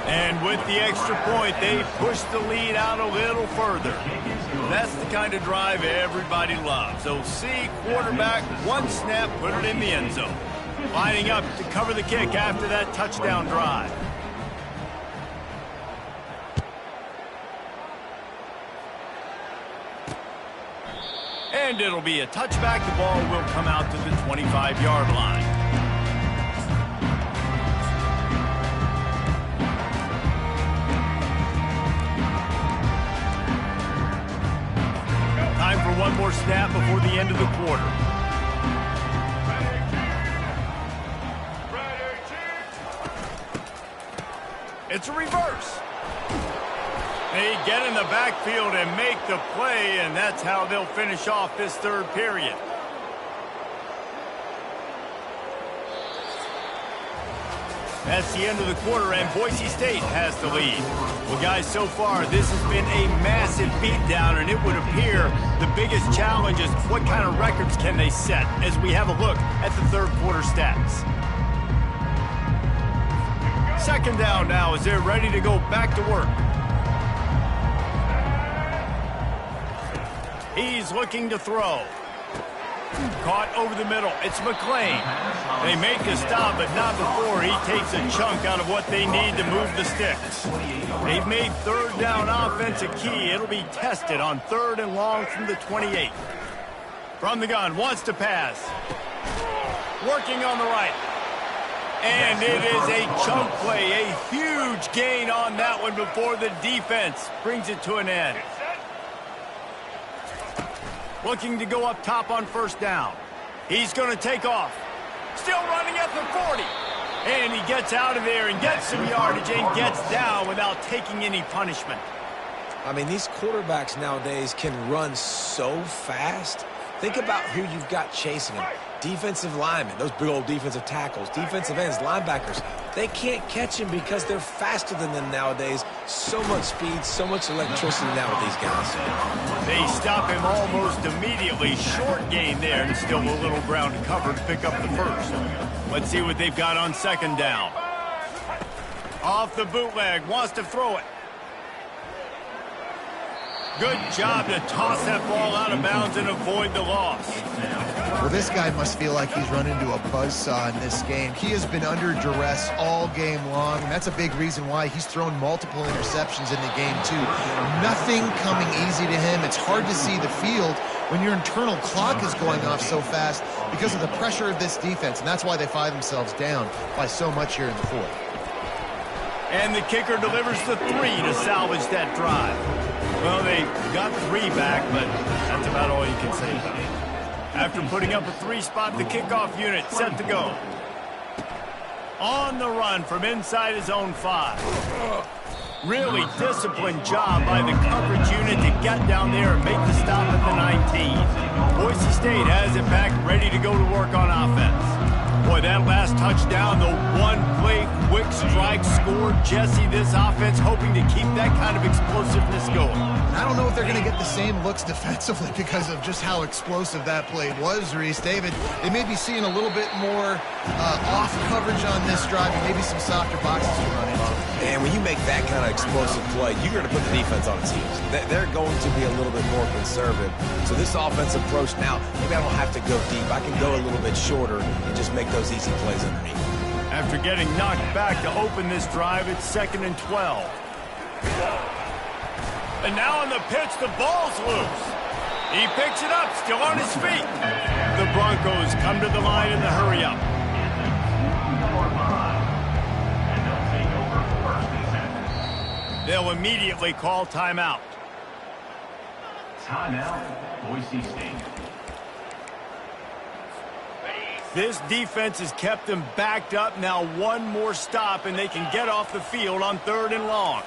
And with the extra point, they push the lead out a little further. That's the kind of drive everybody loves. OC quarterback, one snap, put it in the end zone. Lining up to cover the kick after that touchdown drive. And it'll be a touchback. The ball will come out to the 25-yard line. Time for one more snap before the end of the quarter. It's a reverse. They get in the backfield and make the play, and that's how they'll finish off this 3rd period. That's the end of the quarter, and Boise State has the lead. Well, guys, so far, this has been a massive beatdown, and it would appear the biggest challenge is what kind of records can they set as we have a look at the third quarter stats. Second down now as they're ready to go back to work. He's looking to throw. Caught over the middle. It's McClain. They make a stop, but not before he takes a chunk out of what they need to move the sticks. They've made third down offense a key. It'll be tested on 3rd and long from the 28. From the gun, wants to pass. Working on the right. And it is a chunk play, a huge gain on that one before the defense brings it to an end. Looking to go up top on first down. He's going to take off. Still running at the 40. And he gets out of there and gets some yardage and gets down without taking any punishment. I mean, these quarterbacks nowadays can run so fast. Think about who you've got chasing them. Defensive linemen, those big old defensive tackles, defensive ends, linebackers. They can't catch him because they're faster than them nowadays. So much speed, so much electricity now with these guys. They stop him almost immediately. Short gain there and still a little ground to cover to pick up the first. Let's see what they've got on second down. Off the bootleg, wants to throw it. Good job to toss that ball out of bounds and avoid the loss. Well, this guy must feel like he's run into a buzzsaw in this game. He has been under duress all game long, and that's a big reason why he's thrown multiple interceptions in the game, too. Nothing coming easy to him. It's hard to see the field when your internal clock is going off so fast because of the pressure of this defense, and that's why they find themselves down by so much here in the fourth. And the kicker delivers the 3 to salvage that drive. Well, they got 3 back, but that's about all you can say about it. After putting up a 3-spot, the kickoff unit set to go. On the run from inside his own 5. Really disciplined job by the coverage unit to get down there and make the stop at the 19. Boise State has it back, ready to go to work on offense. Boy, that last touchdown, the one-play quick strike score. Jesse, this offense hoping to keep that kind of explosiveness going. I don't know if they're going to get the same looks defensively because of just how explosive that play was, Reese. David, they may be seeing a little bit more off coverage on this drive and maybe some softer boxes to run into. And when you make that kind of explosive play, you're going to put the defense on its heels. They're going to be a little bit more conservative. So this offensive approach now, maybe I don't have to go deep. I can go a little bit shorter and just make those easy plays underneath. After getting knocked back to open this drive, it's 2nd and 12. And now on the pitch, the ball's loose. He picks it up, still on his feet. The Broncos come to the line in the hurry-up. They'll immediately call timeout. Timeout, Boise State. This defense has kept them backed up. Now one more stop, and they can get off the field on 3rd and long.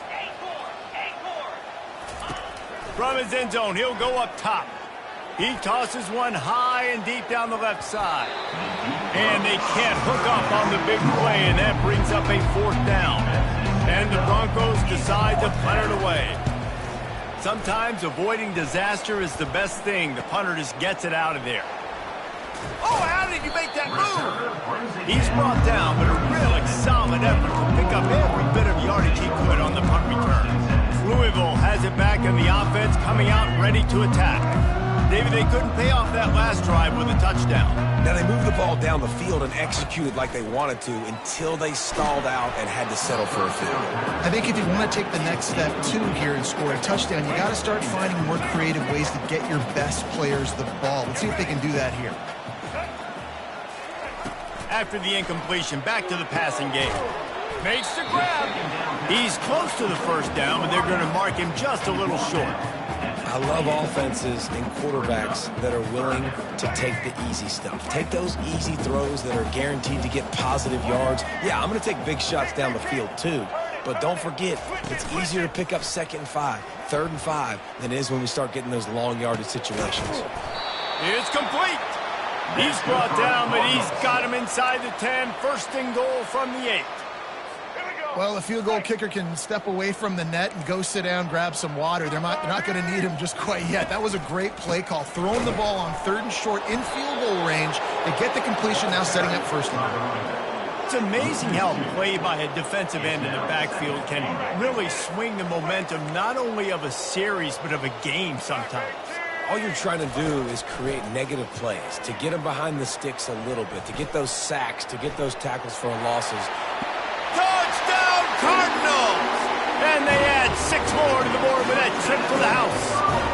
From his end zone, he'll go up top. He tosses one high and deep down the left side. And they can't hook up on the big play, and that brings up a 4th down. And the Broncos decide to punt it away. Sometimes avoiding disaster is the best thing. The punter just gets it out of there. Oh, how did you make that move? He's brought down, but a really solid effort to pick up every bit of yardage he could on the punt return. Louisville has it back in the offense, coming out ready to attack. David, they couldn't pay off that last drive with a touchdown. Now, they moved the ball down the field and executed like they wanted to until they stalled out and had to settle for a field. I think if you want to take the next step, too, here and score a touchdown, you got to start finding more creative ways to get your best players the ball. Let's see if they can do that here. After the incompletion, back to the passing game. Makes the grab. He's close to the first down, but they're going to mark him just a little short. I love offenses and quarterbacks that are willing to take the easy stuff. Take those easy throws that are guaranteed to get positive yards. Yeah, I'm going to take big shots down the field too. But don't forget, it's easier to pick up 2nd and 5, 3rd and 5 than it is when we start getting those long yardage situations. It's complete. He's brought down, but he's got him inside the 10. 1st and goal from the 8. Well, a field goal kicker can step away from the net and go sit down, grab some water. They're not going to need him just quite yet. That was a great play call. Throwing the ball on 3rd and short in field goal range. They get the completion, now setting up first down. It's amazing how play by a defensive end in the backfield can really swing the momentum not only of a series but of a game sometimes. All you're trying to do is create negative plays, to get them behind the sticks a little bit, to get those sacks, to get those tackles for losses. Touchdown Cardinals! And they add 6 more to the board with that trip to the house.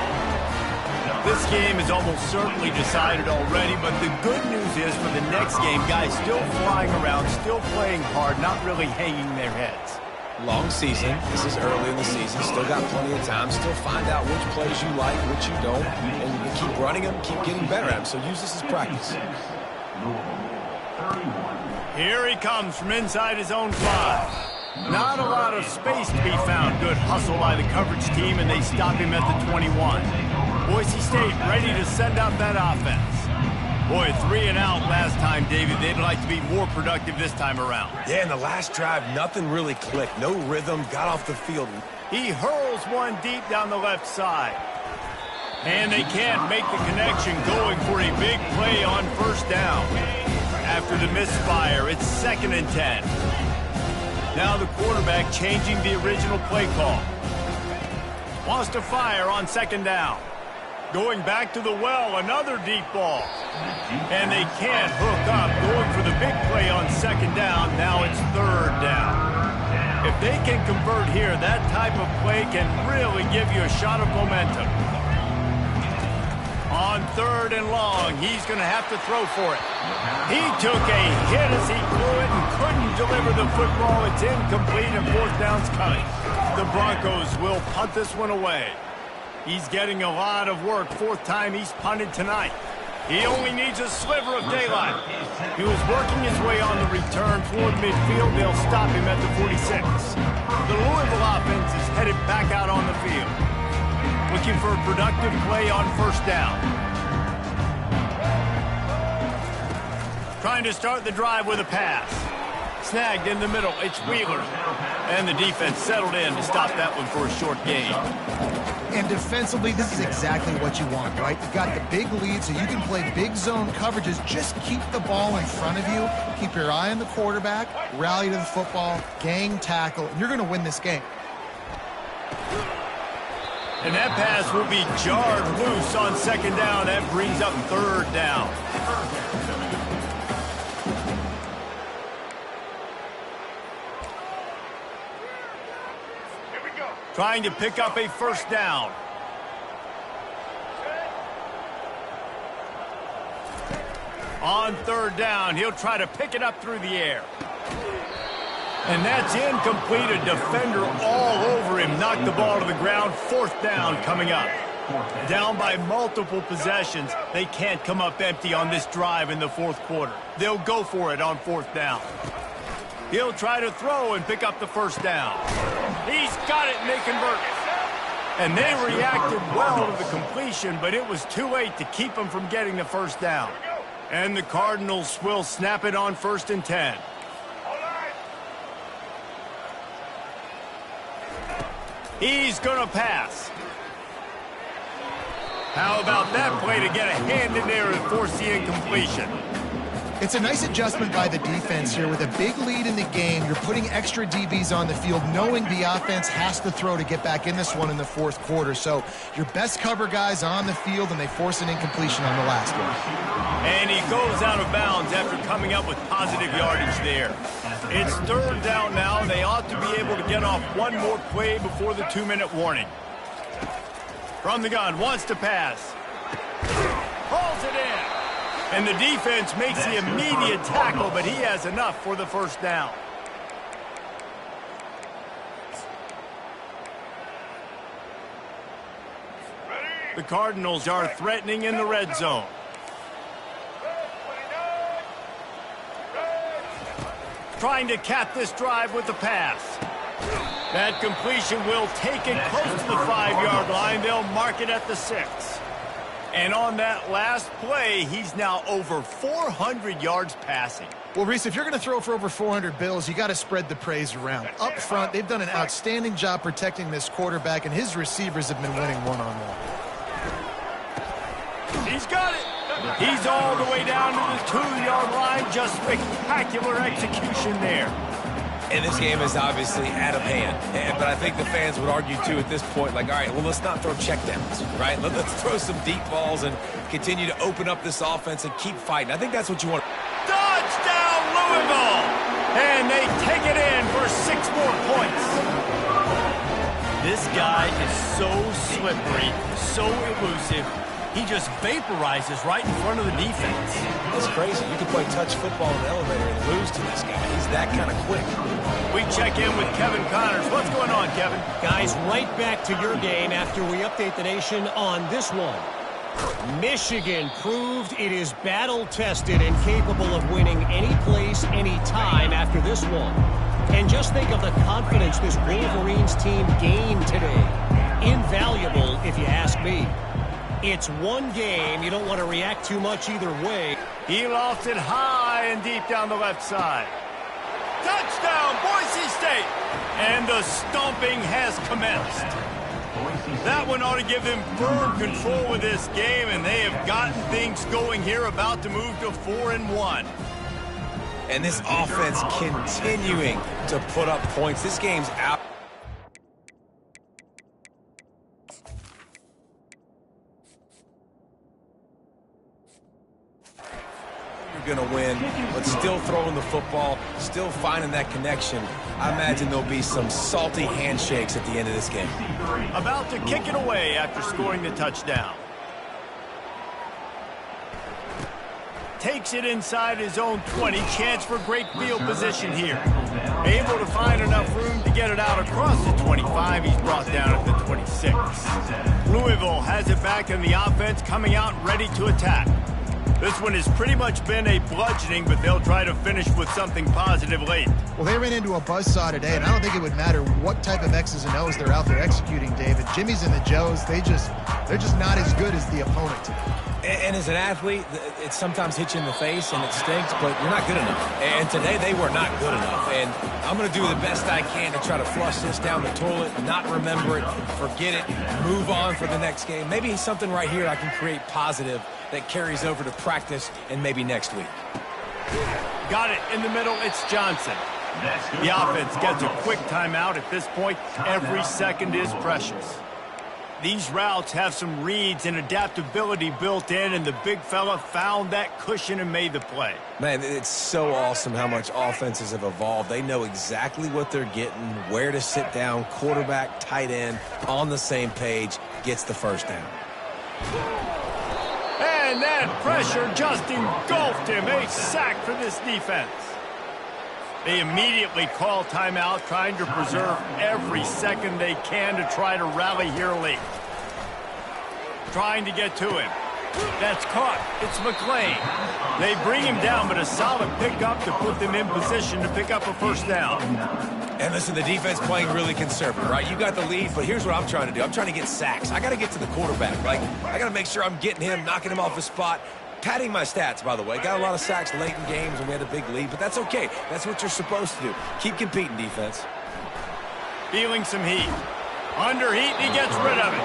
This game is almost certainly decided already, but the good news is for the next game, guys still flying around, still playing hard, not really hanging their heads. Long season. This is early in the season. Still got plenty of time. Still find out which plays you like, which you don't. And you can keep running them, keep getting better at them. So use this as practice. Here he comes from inside his own 5. Not a lot of space to be found. Good hustle by the coverage team, and they stop him at the 21. Boise State ready to send out that offense. Boy, 3 and out last time, David. They'd like to be more productive this time around. Yeah, in the last drive, nothing really clicked. No rhythm, got off the field. He hurls one deep down the left side. And they can't make the connection, going for a big play on first down. After the misfire, it's 2nd and 10. Now the quarterback changing the original play call. Wants to fire on 2nd down. Going back to the well, another deep ball. And they can't hook up. Going for the big play on 2nd down. Now it's 3rd down. If they can convert here, that type of play can really give you a shot of momentum. On 3rd and long, he's going to have to throw for it. He took a hit as he threw it and couldn't deliver the football. It's incomplete and 4th down's coming. The Broncos will punt this one away. He's getting a lot of work. 4th time he's punted tonight. He only needs a sliver of daylight. He was working his way on the return toward midfield. They'll stop him at the 46. The Louisville offense is headed back out on the field. Looking for a productive play on 1st down. Trying to start the drive with a pass. Snagged in the middle. It's Wheeler. And the defense settled in to stop that one for a short gain. And defensively, this is exactly what you want, right? You've got the big lead, so you can play big zone coverages. Just keep the ball in front of you. Keep your eye on the quarterback. Rally to the football. Gang tackle. And you're going to win this game. And that pass will be jarred loose on 2nd down. That brings up 3rd down. Trying to pick up a 1st down. On 3rd down, he'll try to pick it up through the air. And that's incomplete. A defender all over him. Knocked the ball to the ground. 4th down coming up. Down by multiple possessions. They can't come up empty on this drive in the 4th quarter. They'll go for it on 4th down. He'll try to throw and pick up the 1st down. He's got it, and they convert. And they reacted well to the completion, but it was too late to keep them from getting the 1st down. And the Cardinals will snap it on 1st and 10. He's going to pass. How about that play to get a hand in there and force the incompletion? It's a nice adjustment by the defense here. With a big lead in the game, you're putting extra DBs on the field, knowing the offense has to throw to get back in this one in the 4th quarter. So your best cover guys on the field, and they force an incompletion on the last one. And he goes out of bounds after coming up with positive yardage there. It's 3rd down now. They ought to be able to get off one more play before the 2-minute warning. From the gun, wants to pass. Pulls it in. And the defense makes the immediate tackle, but he has enough for the 1st down. The Cardinals are threatening in the red zone. Trying to cap this drive with the pass. That completion will take it close to the 5-yard line. They'll mark it at the 6. And on that last play, he's now over 400 yards passing. Well, Reese, if you're going to throw for over 400 bills, you got to spread the praise around. Up front, they've done an outstanding job protecting this quarterback, and his receivers have been winning one-on-one. He's got it. He's all the way down to the 2-yard line. Just spectacular execution there. And this game is obviously out of hand. But I think the fans would argue, too, at this point, like, all right, well, let's not throw checkdowns, right? Let's throw some deep balls and continue to open up this offense and keep fighting. I think that's what you want. Touchdown, Louisville! And they take it in for 6 more points. This guy is so slippery, so elusive. He just vaporizes right in front of the defense. It's crazy. You can play touch football in the elevator and lose to this guy. He's that kind of quick. We check in with Kevin Connors. What's going on, Kevin? Guys, right back to your game after we update the nation on this one. Michigan proved it is battle-tested and capable of winning any place, any time after this one. And just think of the confidence this Wolverines team gained today. Invaluable, if you ask me. It's one game. You don't want to react too much either way. He lofts it high and deep down the left side. Touchdown, Boise State! And the stomping has commenced. That one ought to give them firm control of this game, and they have gotten things going here, about to move to 4-1. And this offense continuing to put up points. This game's out. You're going to win, but still throwing the football, still finding that connection. I imagine there'll be some salty handshakes at the end of this game. About to kick it away after scoring the touchdown. Takes it inside his own 20. Chance for great field position here. Able to find enough room to get it out across the 25. He's brought down at the 26. Louisville has it back in the offense, coming out ready to attack. This one has pretty much been a bludgeoning, but they'll try to finish with something positive late. Well, they ran into a buzzsaw today, and I don't think it would matter what type of X's and O's they're out there executing, David. Jimmy's and the Joes, they're just not as good as the opponent today. And as an athlete, it sometimes hits you in the face and it stinks, but you're not good enough. And today they were not good enough. And I'm going to do the best I can to try to flush this down the toilet, not remember it, forget it, move on for the next game. Maybe something right here I can create positive that carries over to practice and maybe next week. Got it in the middle. It's Johnson. The offense gets a quick timeout at this point. Every second is precious. These routes have some reads and adaptability built in, and the big fella found that cushion and made the play. Man, it's so awesome how much offenses have evolved. They know exactly what they're getting, where to sit down, quarterback, tight end, on the same page, gets the first down. And that pressure just engulfed him. A sack for this defense. They immediately call timeout, trying to preserve every second they can to try to rally here late. Trying to get to him. That's caught. It's McClain. They bring him down, but a solid pickup to put them in position to pick up a first down. And listen, the defense playing really conservative, right? You got the lead, but here's what I'm trying to do. I'm trying to get sacks. I got to get to the quarterback. Like, I got to make sure I'm getting him, knocking him off his spot. Padding my stats, by the way. Got a lot of sacks late in games when we had a big lead, but that's okay. That's what you're supposed to do. Keep competing, defense. Feeling some heat. Under heat, and he gets rid of it.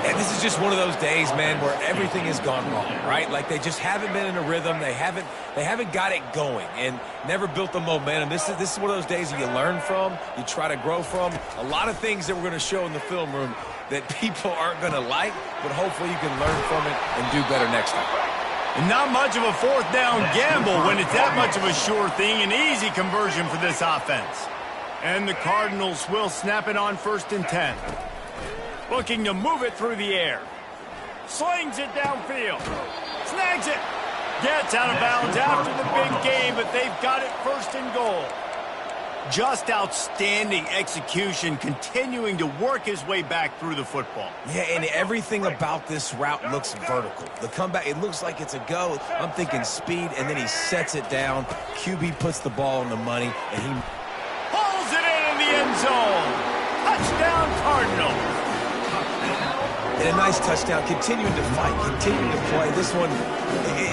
And this is just one of those days, man, where everything has gone wrong, right? Like, they just haven't been in a rhythm. They haven't got it going and never built the momentum. This is one of those days that you learn from, you try to grow from. A lot of things that we're going to show in the film room that people aren't going to like, but hopefully you can learn from it and do better next time. Not much of a fourth down gamble when it's that much of a sure thing. An easy conversion for this offense. And the Cardinals will snap it on 1st and 10. Looking to move it through the air. Slings it downfield. Snags it. Gets out of bounds after the big game, but they've got it 1st and goal. Just outstanding execution, continuing to work his way back through the football. Yeah, and everything about this route looks vertical. The comeback, it looks like it's a go. I'm thinking speed, and then he sets it down. QB puts the ball on the money, and he pulls it in the end zone. Touchdown, Cardinals. And a nice touchdown, continuing to fight, continuing to play. This one,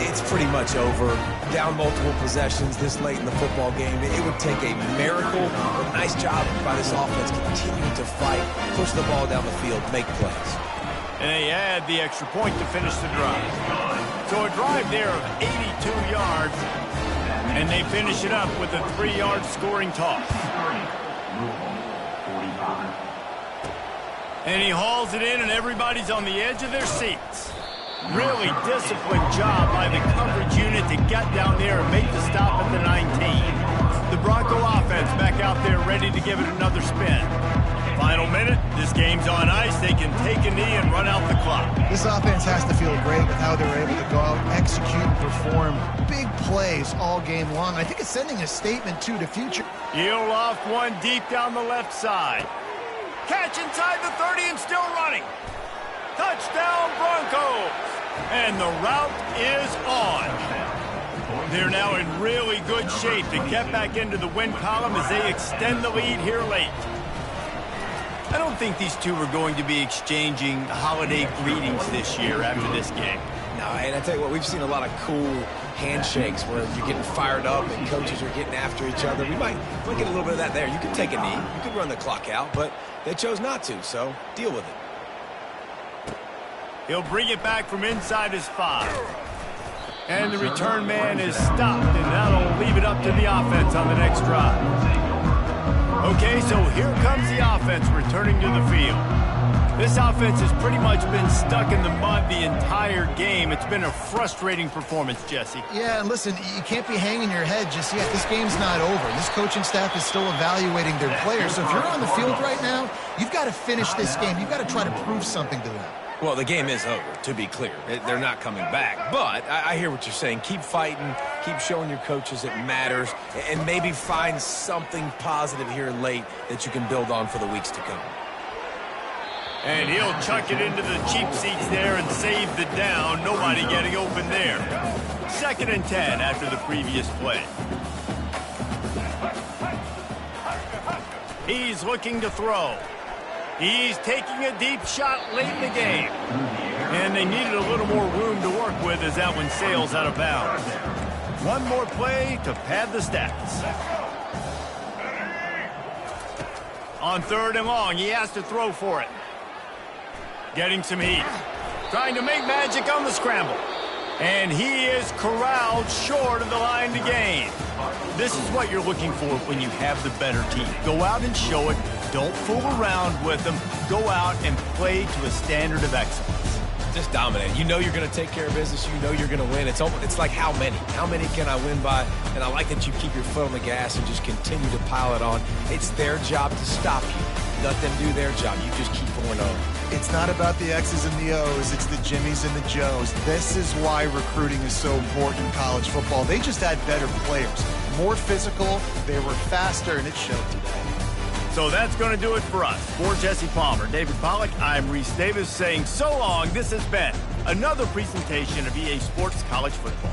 it's pretty much over. Down multiple possessions this late in the football game. It would take a miracle. A nice job by this offense continuing to fight, push the ball down the field, make plays. And they add the extra point to finish the drive. So a drive there of 82 yards, and they finish it up with a 3-yard scoring toss. And he hauls it in, and everybody's on the edge of their seats. Really disciplined job by the coverage unit to get down there and make the stop at the 19. The Bronco offense back out there ready to give it another spin. Final minute, this game's on ice. They can take a knee and run out the clock. This offense has to feel great with how they're able to go out, execute, and perform big plays all game long. I think it's sending a statement, too, to future. He'll loft one deep down the left side. Catch inside the 30 and still running. Touchdown, Broncos. And the route is on. They're now in really good shape to get back into the win column as they extend the lead here late. I don't think these two are going to be exchanging holiday greetings this year after this game. No, and I tell you what, we've seen a lot of cool handshakes where you're getting fired up and coaches are getting after each other. We might get a little bit of that there. You could take a knee. You could run the clock out, but they chose not to, so deal with it. He'll bring it back from inside his 5. And the return man is stopped, and that'll leave it up to the offense on the next drive. Okay, so here comes the offense returning to the field. This offense has pretty much been stuck in the mud the entire game. It's been a frustrating performance, Jesse. Yeah, and listen, you can't be hanging your head just yet. This game's not over. This coaching staff is still evaluating their players. So if you're on the field right now, you've got to finish this game. You've got to try to prove something to them. Well, the game is over, to be clear. They're not coming back. But I hear what you're saying. Keep fighting. Keep showing your coaches it matters. And maybe find something positive here late that you can build on for the weeks to come. And he'll chuck it into the cheap seats there and save the down. Nobody getting open there. 2nd and 10 after the previous play. He's looking to throw. He's taking a deep shot late in the game. And they needed a little more room to work with as that one sails out of bounds. One more play to pad the stats. On 3rd and long, he has to throw for it. Getting some heat. Trying to make magic on the scramble. And he is corralled short of the line to gain. This is what you're looking for when you have the better team. Go out and show it. Don't fool around with them. Go out and play to a standard of excellence. Just dominate. You know you're going to take care of business. You know you're going to win. It's like how many? How many can I win by? And I like that you keep your foot on the gas and just continue to pile it on. It's their job to stop you. Let them do their job. You just keep going on. It's not about the X's and the O's. It's the Jimmies and the Joes. This is why recruiting is so important in college football. They just had better players. More physical. They were faster, and it showed today. So that's going to do it for us. For Jesse Palmer, David Pollack, I'm Reese Davis saying so long. This has been another presentation of EA Sports College Football.